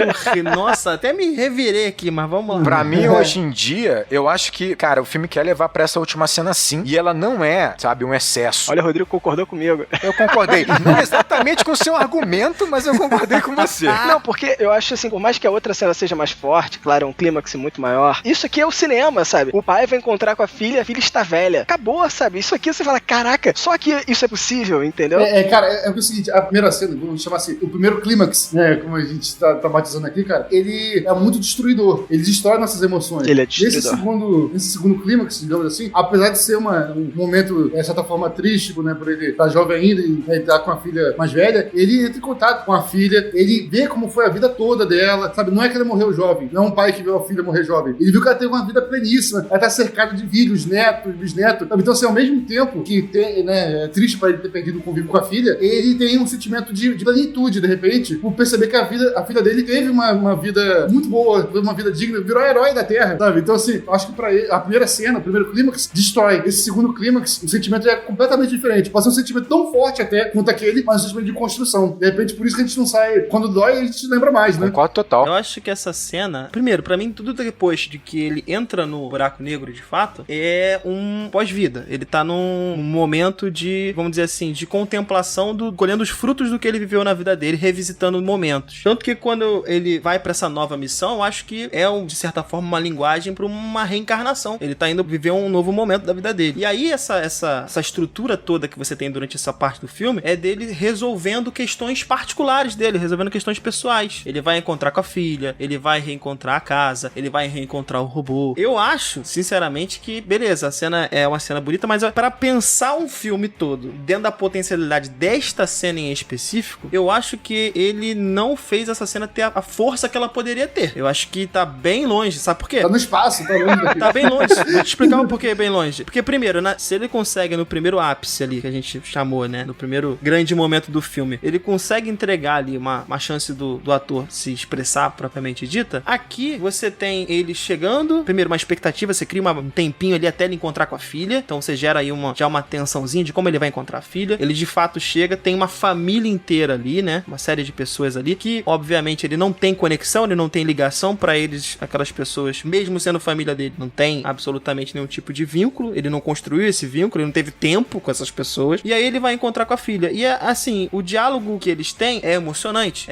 Nossa, até me revirei aqui, mas vamos lá. Pra mim, hoje em dia, eu acho que, cara, o filme quer levar pra essa última cena sim. E ela não é, sabe, um excesso. Olha, o Rodrigo concordou comigo. Eu concordei. Não exatamente com o seu argumento, mas eu concordei com você. Não, porque eu acho assim, por mais que a outra cena seja mais forte, claro, é um clímax muito maior, isso aqui é o cinema, sabe? O pai vai encontrar com a filha está velha. Acabou, sabe? Isso aqui você fala, caraca, só que isso é possível, entendeu? Cara, é o seguinte, a primeira cena, vamos chamar assim, o primeiro clímax, né, como a gente tá batizando aqui, cara, ele é muito destruidor. Ele destrói nossas emoções. Ele é destruidor. Nesse segundo clímax, digamos assim, apesar de ser um momento, de certa forma, triste, né, por ele estar jovem ainda e estar com a filha mais velha, ele entra em contato com a filha, ele vê como foi a vida toda dela, sabe? Não é que ela morreu jovem, não é um pai que viu a filha morrer jovem. Ele viu que ela teve uma vida pleníssima, ela tá cercada de filhos, netos, bisnetos, sabe? Então, assim, ao mesmo tempo que tem, né, é triste pra ele ter perdido o convívio com a filha, ele tem um sentimento de plenitude, de repente, por perceber que a filha dele teve uma vida muito boa, teve uma vida digna, virou herói da Terra, sabe? Então, assim, acho que pra ele, a primeira cena, o primeiro clímax, destrói. Esse segundo clímax, o sentimento é completamente diferente. Pode ser um sentimento tão forte até quanto aquele, mas um sentimento de construção. De repente, por isso que a gente não sai... Quando dói, a gente lembra mais, né? Concordo total. Eu acho que essa cena... Primeiro, pra mim, tudo depois de que ele entra no buraco negro, de fato, é um pós-vida. Ele tá num momento de, vamos dizer assim, de contemplação, colhendo os frutos do que ele viveu na vida dele, revisitando momentos. Tanto que quando ele vai pra essa nova missão, eu acho que é, de certa forma, uma linguagem pra uma reencarnação. Ele tá indo viver um novo momento da vida dele. E aí, essa estrutura toda que você tem durante essa parte do filme é dele resolvendo questões particulares dele, resolvendo questões pessoais. Ele vai encontrar com a filha, ele vai reencontrar a casa, ele vai reencontrar o robô. Eu acho, sinceramente, que, beleza, a cena é uma cena bonita, mas para pensar um filme todo dentro da potencialidade desta cena em específico, eu acho que ele não fez essa cena ter a força que ela poderia ter. Eu acho que tá bem longe, sabe por quê? Tá no espaço, tá longe daqui. Tá bem longe. Vou te explicar um porquê bem longe. Porque, primeiro, se ele consegue no primeiro ápice ali, que a gente chamou, né, no primeiro grande momento do filme, ele consegue entregar ali uma chance do ator se expressar propriamente dita, aqui você tem ele chegando, primeiro uma expectativa, você cria um tempinho ali até ele encontrar com a filha, então você gera aí já uma tensãozinha de como ele vai encontrar a filha. Ele de fato chega, tem uma família inteira ali, né, uma série de pessoas ali que, obviamente, ele não tem conexão, ele não tem ligação pra eles, aquelas pessoas, mesmo sendo família dele, não tem absolutamente nenhum tipo de vínculo, ele não construiu esse vínculo, ele não teve tempo com essas pessoas, e aí ele vai encontrar com a filha. E assim, o diálogo que eles têm é emocionante,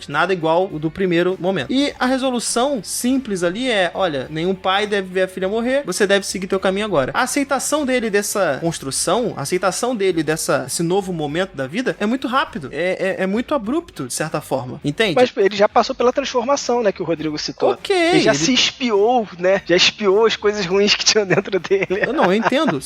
nada igual o do primeiro momento. E a resolução simples ali é, olha, nenhum pai deve ver a filha morrer, você deve seguir teu caminho agora. A aceitação dele dessa construção, a aceitação dele desse novo momento da vida é muito rápido, é muito abrupto, de certa forma, entende? Mas ele já passou pela transformação, né, que o Rodrigo citou. Ok. Ele já se espiou, né, já espiou as coisas ruins que tinham dentro dele. Eu entendo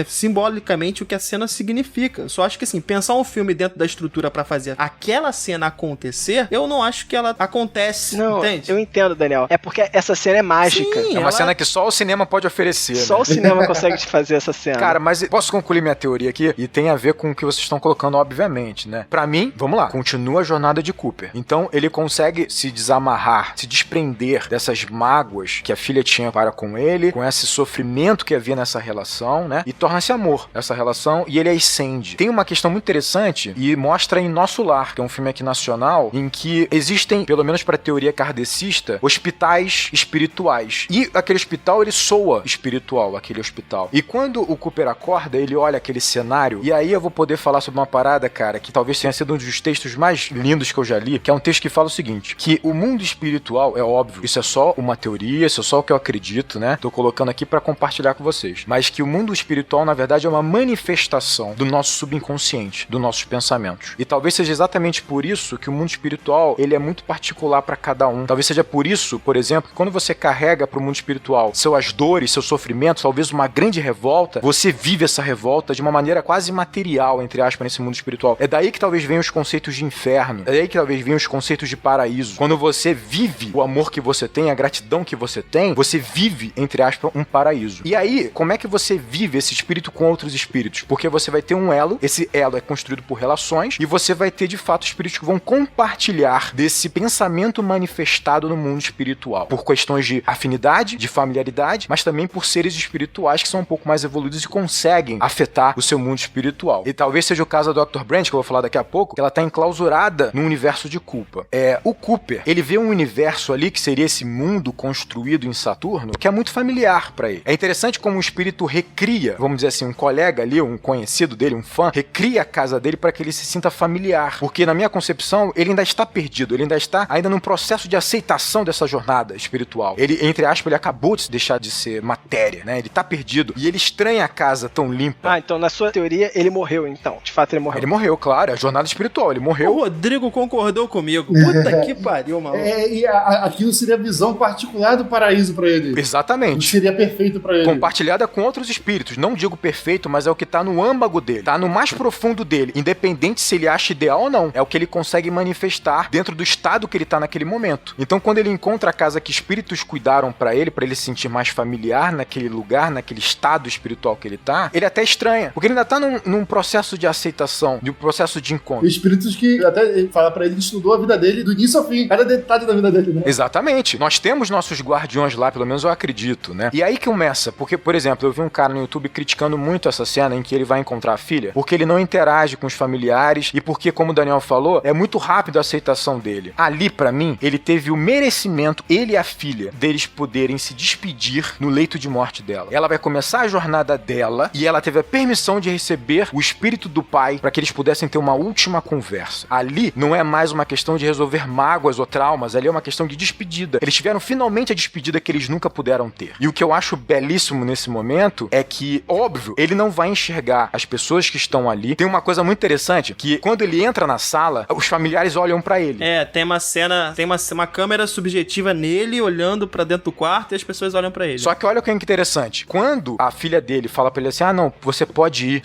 simbolicamente o que a cena significa. Só acho que, assim, pensar um filme dentro da estrutura pra fazer aquela cena acontecer, eu não acho que ela acontece, não, entende? Eu entendo, Daniel. É porque essa cena é mágica. Sim, é uma cena que só o cinema pode oferecer. Só o cinema consegue te fazer essa cena. Cara, mas posso concluir minha teoria aqui? E tem a ver com o que vocês estão colocando, obviamente, né? Pra mim, vamos lá, continua a jornada de Cooper. Então, ele consegue se desamarrar, se desprender dessas mágoas que a filha tinha para com ele, com esse sofrimento que havia nessa relação, né? E torna-se amor essa relação, e ele a ascende. Tem uma questão muito interessante e mostra em Nosso Lar, que é um filme aqui nacional, em que existem, pelo menos para a teoria kardecista, hospitais espirituais. E aquele hospital, ele soa espiritual, aquele hospital. E quando o Cooper acorda, ele olha aquele cenário, e aí eu vou poder falar sobre uma parada, cara, que talvez tenha sido um dos textos mais lindos que eu já li, que é um texto que fala o seguinte, que o mundo espiritual, é óbvio, isso é só uma teoria, isso é só o que eu acredito, né? Tô colocando aqui pra compartilhar com vocês. Mas que o mundo espiritual, na verdade, é uma manifestação do nosso subconsciente, dos nossos pensamentos. E talvez seja exatamente por isso que o mundo espiritual, ele é muito particular pra cada um. Talvez seja por isso, por exemplo, que quando você carrega pro mundo espiritual suas dores, seus sofrimentos, talvez uma grande revolta, você vive essa revolta de uma maneira quase material, entre aspas, nesse mundo espiritual. É daí que talvez venham os conceitos de inferno, é daí que talvez venham os conceitos de paraíso. Quando você vive o amor que você tem, a gratidão que você tem, você vive, entre aspas, um paraíso. E aí, como é que você vive esse espírito com outros espíritos? Porque você vai ter um elo, esse elo é construído por relações, e você vai ter, de fato, espíritos que vão compartilhar desse pensamento manifestado no mundo espiritual. Por questões de afinidade, de familiaridade, mas também por seres espirituais que são um pouco mais evoluídos e conseguem afetar o seu mundo espiritual. E talvez seja o caso da Dr. Brandt, que eu vou falar daqui a pouco, que ela está enclausurada no universo de culpa. O Cooper, ele vê um universo ali, que seria esse mundo construído em Saturno, que é muito familiar para ele. É interessante como o espírito recria, vamos dizer assim, um colega ali, um conhecido dele, um fã, recria a casa dele para que ele se sinta familiar. Porque na minha concepção, ele ainda está perdido, ele ainda num processo de aceitação dessa jornada espiritual. Ele, entre aspas, ele acabou de deixar de ser matéria, né? Ele tá perdido e ele estranha a casa tão limpa. Ah, então na sua teoria ele morreu, então. De fato ele morreu. Ele morreu, claro, é a jornada espiritual, ele morreu. O Rodrigo concordou comigo. Puta que pariu, maluco. E aquilo seria a visão particular do paraíso pra ele. Exatamente. Seria perfeito pra ele. Compartilhada com outros espíritos. Não digo perfeito, mas é o que tá no âmago dele. Tá no mais profundo dele. Independente se ele acha ideal ou não. É o que ele consegue manifestar dentro do estado que ele tá naquele momento. Então, quando ele encontra a casa que espíritos cuidaram pra ele se sentir mais familiar naquele lugar, naquele estado espiritual que ele tá, ele até estranha. Porque ele ainda tá num processo de aceitação, de um processo de encontro. Espíritos que até fala pra ele que estudou a vida dele do início ao fim. Cada detalhe da vida dele, né? Exatamente. Nós temos nossos guardiões lá, pelo menos eu acredito, né? E aí que começa, porque, por exemplo, eu vi um cara no YouTube criticando muito essa cena em que ele vai encontrar a filha, porque ele não interage com os familiares e porque, como o Daniel falou, é muito rápido a aceitação dele. Ali, pra mim, ele teve o merecimento, ele e a filha, deles poderem se despedir no leito de morte dela. Ela vai começar a jornada dela e ela teve a permissão de receber o espírito do pai para que eles pudessem ter uma última conversa. Ali não é mais uma questão de resolver mágoas ou traumas, ali é uma questão de despedida. Eles tiveram finalmente a despedida que eles nunca puderam ter. E o que eu acho belíssimo nesse momento é que, óbvio, ele não vai enxergar as pessoas que estão ali. Tem uma coisa muito interessante, que quando ele entra na sala, os familiares olham pra ele. Tem uma cena, tem uma câmera subjetiva nele, olhando pra dentro do quarto, e as pessoas olham pra ele. Só que olha o que é interessante. Quando a filha dele fala pra ele assim, não, você pode ir,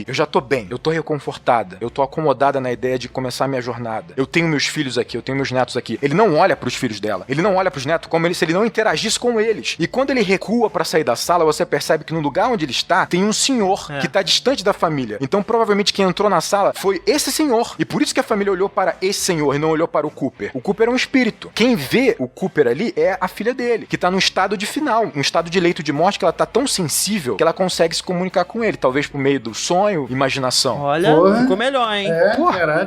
eu já tô bem, eu tô reconfortada, eu tô acomodada na ideia de começar a minha jornada, eu tenho meus filhos aqui, eu tenho meus netos aqui. Ele não olha pros filhos dela, ele não olha pros netos como se ele não interagisse com eles. E quando ele recua pra sair da sala, você percebe que no lugar onde ele está, tem um senhor que tá distante da família. Então provavelmente quem entrou na sala foi esse senhor. E por isso que a família olhou para esse senhor e não olhou para o Cooper. O Cooper é um espírito. Quem vê o Cooper ali é a filha dele, que tá num estado de final, um estado de leito de morte, que ela tá tão sensível que ela consegue se comunicar com ele, talvez por meio do sonho, imaginação. Olha, ficou melhor, hein?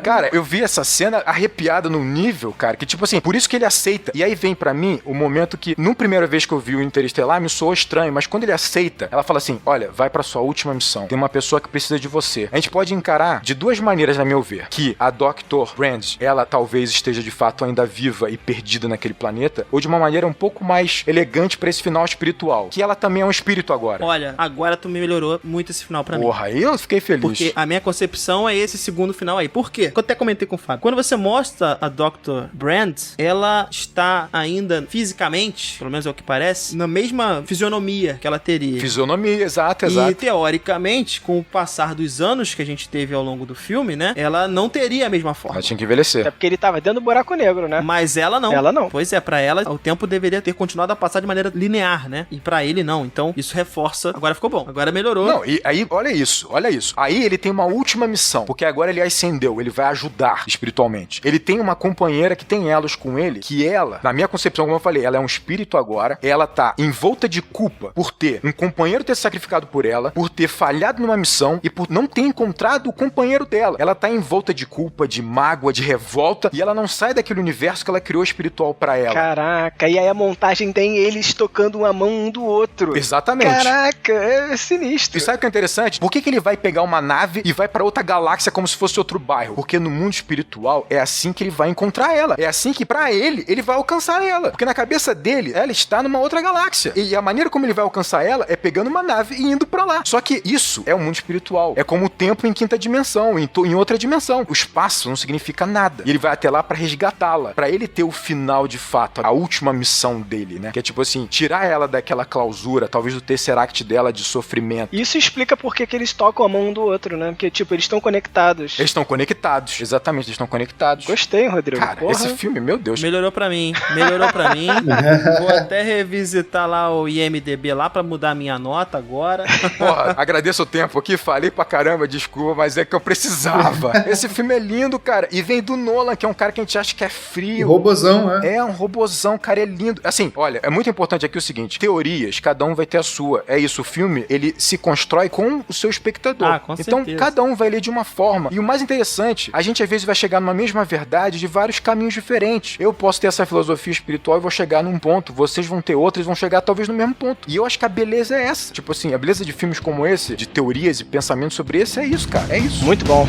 Cara, eu vi essa cena arrepiada num nível, cara, que tipo assim, por isso que ele aceita. E aí vem pra mim o momento que, numa primeira vez que eu vi o Interestelar, me soou estranho, mas quando ele aceita, ela fala assim, olha, vai pra sua última missão. Tem uma pessoa que precisa de você. A gente pode encarar de duas maneiras, na meu ver, que a Dr. Brandt, ela talvez esteja de fato ainda viva e perdida naquele planeta, ou de uma maneira um pouco mais elegante pra esse final espiritual, que ela também é um espírito agora. Olha, agora tu me melhorou muito esse final pra mim. Porra, aí eu fiquei feliz. Porque a minha concepção é esse segundo final aí. Por quê? Eu até comentei com o Fábio. Quando você mostra a Dr. Brandt, ela está ainda fisicamente, pelo menos é o que parece, na mesma fisionomia que ela teria. Fisionomia, exato. E teoricamente, com o passar dos anos que a gente teve ao longo do filme, né, ela não teria a mesma forma. Ela tinha que envelhecer. É porque ele tava dentro do buraco negro, né? Mas ela não. Ela não. Pois é, pra ela, o tempo deveria ter continuado a passar de maneira linear, né? E pra ele, não. Então, isso reforça. Agora ficou bom. Agora melhorou. Não, e aí, olha isso. Aí ele tem uma última missão, porque agora ele ascendeu, ele vai ajudar espiritualmente. Ele tem uma companheira que tem elos com ele, que ela, na minha concepção, como eu falei, ela é um espírito agora, ela tá envolta de culpa por ter um companheiro ter sacrificado por ela, por ter falhado numa missão e por não ter encontrado o companheiro dela. Ela tá envolta de culpa, de mágoa, de revolta, e ela não sai daquele universo que ela criou espiritual pra ela. Caraca, e aí a montagem imagem tem eles tocando uma mão um do outro. Exatamente. Caraca, é sinistro. E sabe o que é interessante? Por que ele vai pegar uma nave e vai pra outra galáxia como se fosse outro bairro? Porque no mundo espiritual é assim que ele vai encontrar ela. É assim que pra ele vai alcançar ela. Porque na cabeça dele, ela está numa outra galáxia. E a maneira como ele vai alcançar ela é pegando uma nave e indo pra lá. Só que isso é o mundo espiritual. É como o tempo em quinta dimensão, em outra dimensão. O espaço não significa nada. E ele vai até lá pra resgatá-la. Pra ele ter o final de fato, a última missão dele, né? Que é tipo assim, tirar ela daquela clausura, talvez do tesseract dela de sofrimento. Isso explica por que eles tocam a mão um do outro, né? Porque, tipo, eles estão conectados. Eles estão conectados, exatamente, eles estão conectados. Gostei, Rodrigo. Cara, porra. esse filme, meu Deus. Melhorou pra mim. Vou até revisitar lá o IMDB lá pra mudar a minha nota agora. Porra, agradeço o tempo aqui, falei pra caramba, desculpa, mas é que eu precisava. Esse filme é lindo, cara, e vem do Nolan, que é um cara que a gente acha que é frio. Robozão, né? É um robozão, cara, é lindo. Assim, olha, é muito importante aqui o seguinte, teorias, cada um vai ter a sua. É isso, o filme, ele se constrói com o seu espectador. Ah, com então, certeza. cada um vai ler de uma forma. E o mais interessante, a gente às vezes vai chegar numa mesma verdade de vários caminhos diferentes. Eu posso ter essa filosofia espiritual e vou chegar num ponto, vocês vão ter outros e vão chegar talvez no mesmo ponto. E eu acho que a beleza é essa. Tipo assim, a beleza de filmes como esse, de teorias e pensamentos sobre esse, é isso, cara. É isso. Muito bom.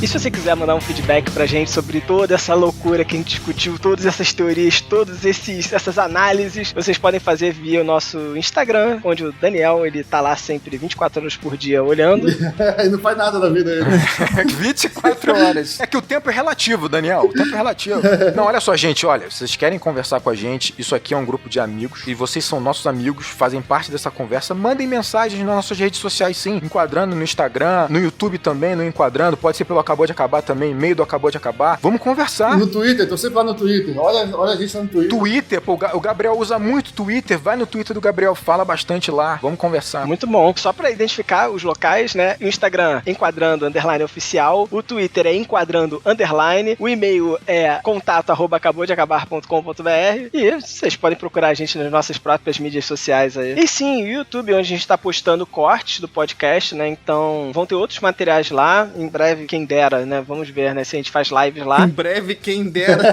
E se você quiser mandar um feedback pra gente sobre toda essa loucura que a gente discutiu, todas essas teorias, todas essas análises, vocês podem fazer via o nosso Instagram, onde o Daniel, ele tá lá sempre 24 horas por dia olhando. E não faz nada da vida aí. 24 horas. É que o tempo é relativo, Daniel. O tempo é relativo. Não, olha só, gente, olha, vocês querem conversar com a gente, isso aqui é um grupo de amigos, e vocês são nossos amigos, fazem parte dessa conversa, mandem mensagens nas nossas redes sociais, sim, Enquadrando no Instagram, no YouTube também, no Enquadrando, pode ser pelo Acabou de Acabar também, e-mail do Acabou de Acabar. Vamos conversar. No Twitter, tô sempre lá no Twitter. Olha a gente lá no Twitter. Twitter, pô, o Gabriel usa muito Twitter, vai no Twitter do Gabriel, fala bastante lá, vamos conversar. Muito bom. Só pra identificar os locais, né? O Instagram, Enquadrando _oficial. O Twitter é Enquadrando _. O e-mail é contato@acaboudeacabar.com.br. E vocês podem procurar a gente nas nossas próprias mídias sociais aí. E sim, o YouTube, onde a gente tá postando cortes do podcast, né? Então, vão ter outros materiais lá. Em breve, quem dera, né? Vamos ver, né? Se a gente faz lives lá. Em breve, quem dera.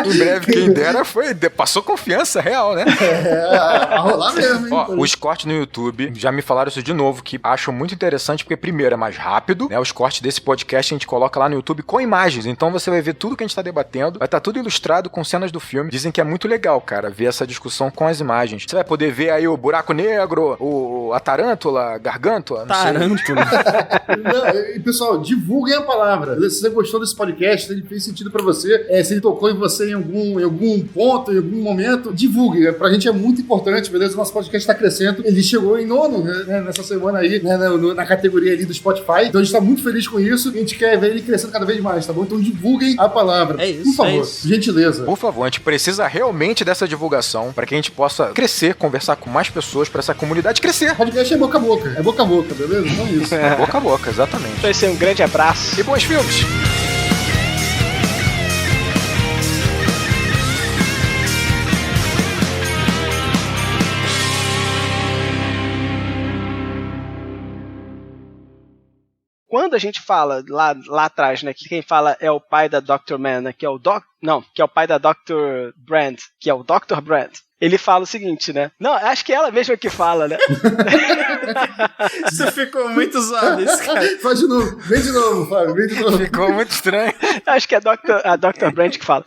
Em breve, quem dera passou confiança real, né? A rolar mesmo, hein? Ó, os cortes no YouTube, já me falaram isso de novo, que acham muito interessante, porque primeiro é mais rápido, né? Os cortes desse podcast a gente coloca lá no YouTube com imagens, então você vai ver tudo que a gente tá debatendo, vai estar tudo ilustrado com cenas do filme. Dizem que é muito legal, cara, ver essa discussão com as imagens. Você vai poder ver aí o buraco negro, a tarântula, a garganta, Tarântula. E pessoal, divulguem a palavra. Se você gostou desse podcast, se ele fez sentido pra você, se ele tocou em você em algum ponto, em algum momento, divulgue. Pra gente é muito importante, beleza? Nosso podcast tá crescendo. Ele chegou em 9º, né, nessa semana aí, né, na categoria ali do Spotify. Então a gente tá muito feliz com isso e a gente quer ver ele crescendo cada vez mais, tá bom? Então divulguem a palavra. É isso, por favor, é isso. gentileza. Por favor, a gente precisa realmente dessa divulgação para que a gente possa crescer, conversar com mais pessoas, para essa comunidade crescer. Podcast é boca a boca. É boca a boca, beleza? Então é isso. Boca a boca, exatamente. Então esse é um grande abraço. E bons filmes! Quando a gente fala lá atrás, né, que quem fala é o pai da Dr. Man, né, que é o pai da Dr. Brand, que é o Dr. Brand. Ele fala o seguinte, né? Não, acho que é ela mesma que fala, né? Isso ficou muito zoado, esse cara. Faz de novo. Vem de novo, Fábio. Vem de novo. Ficou muito estranho. Acho que é a Dr. Brand que fala.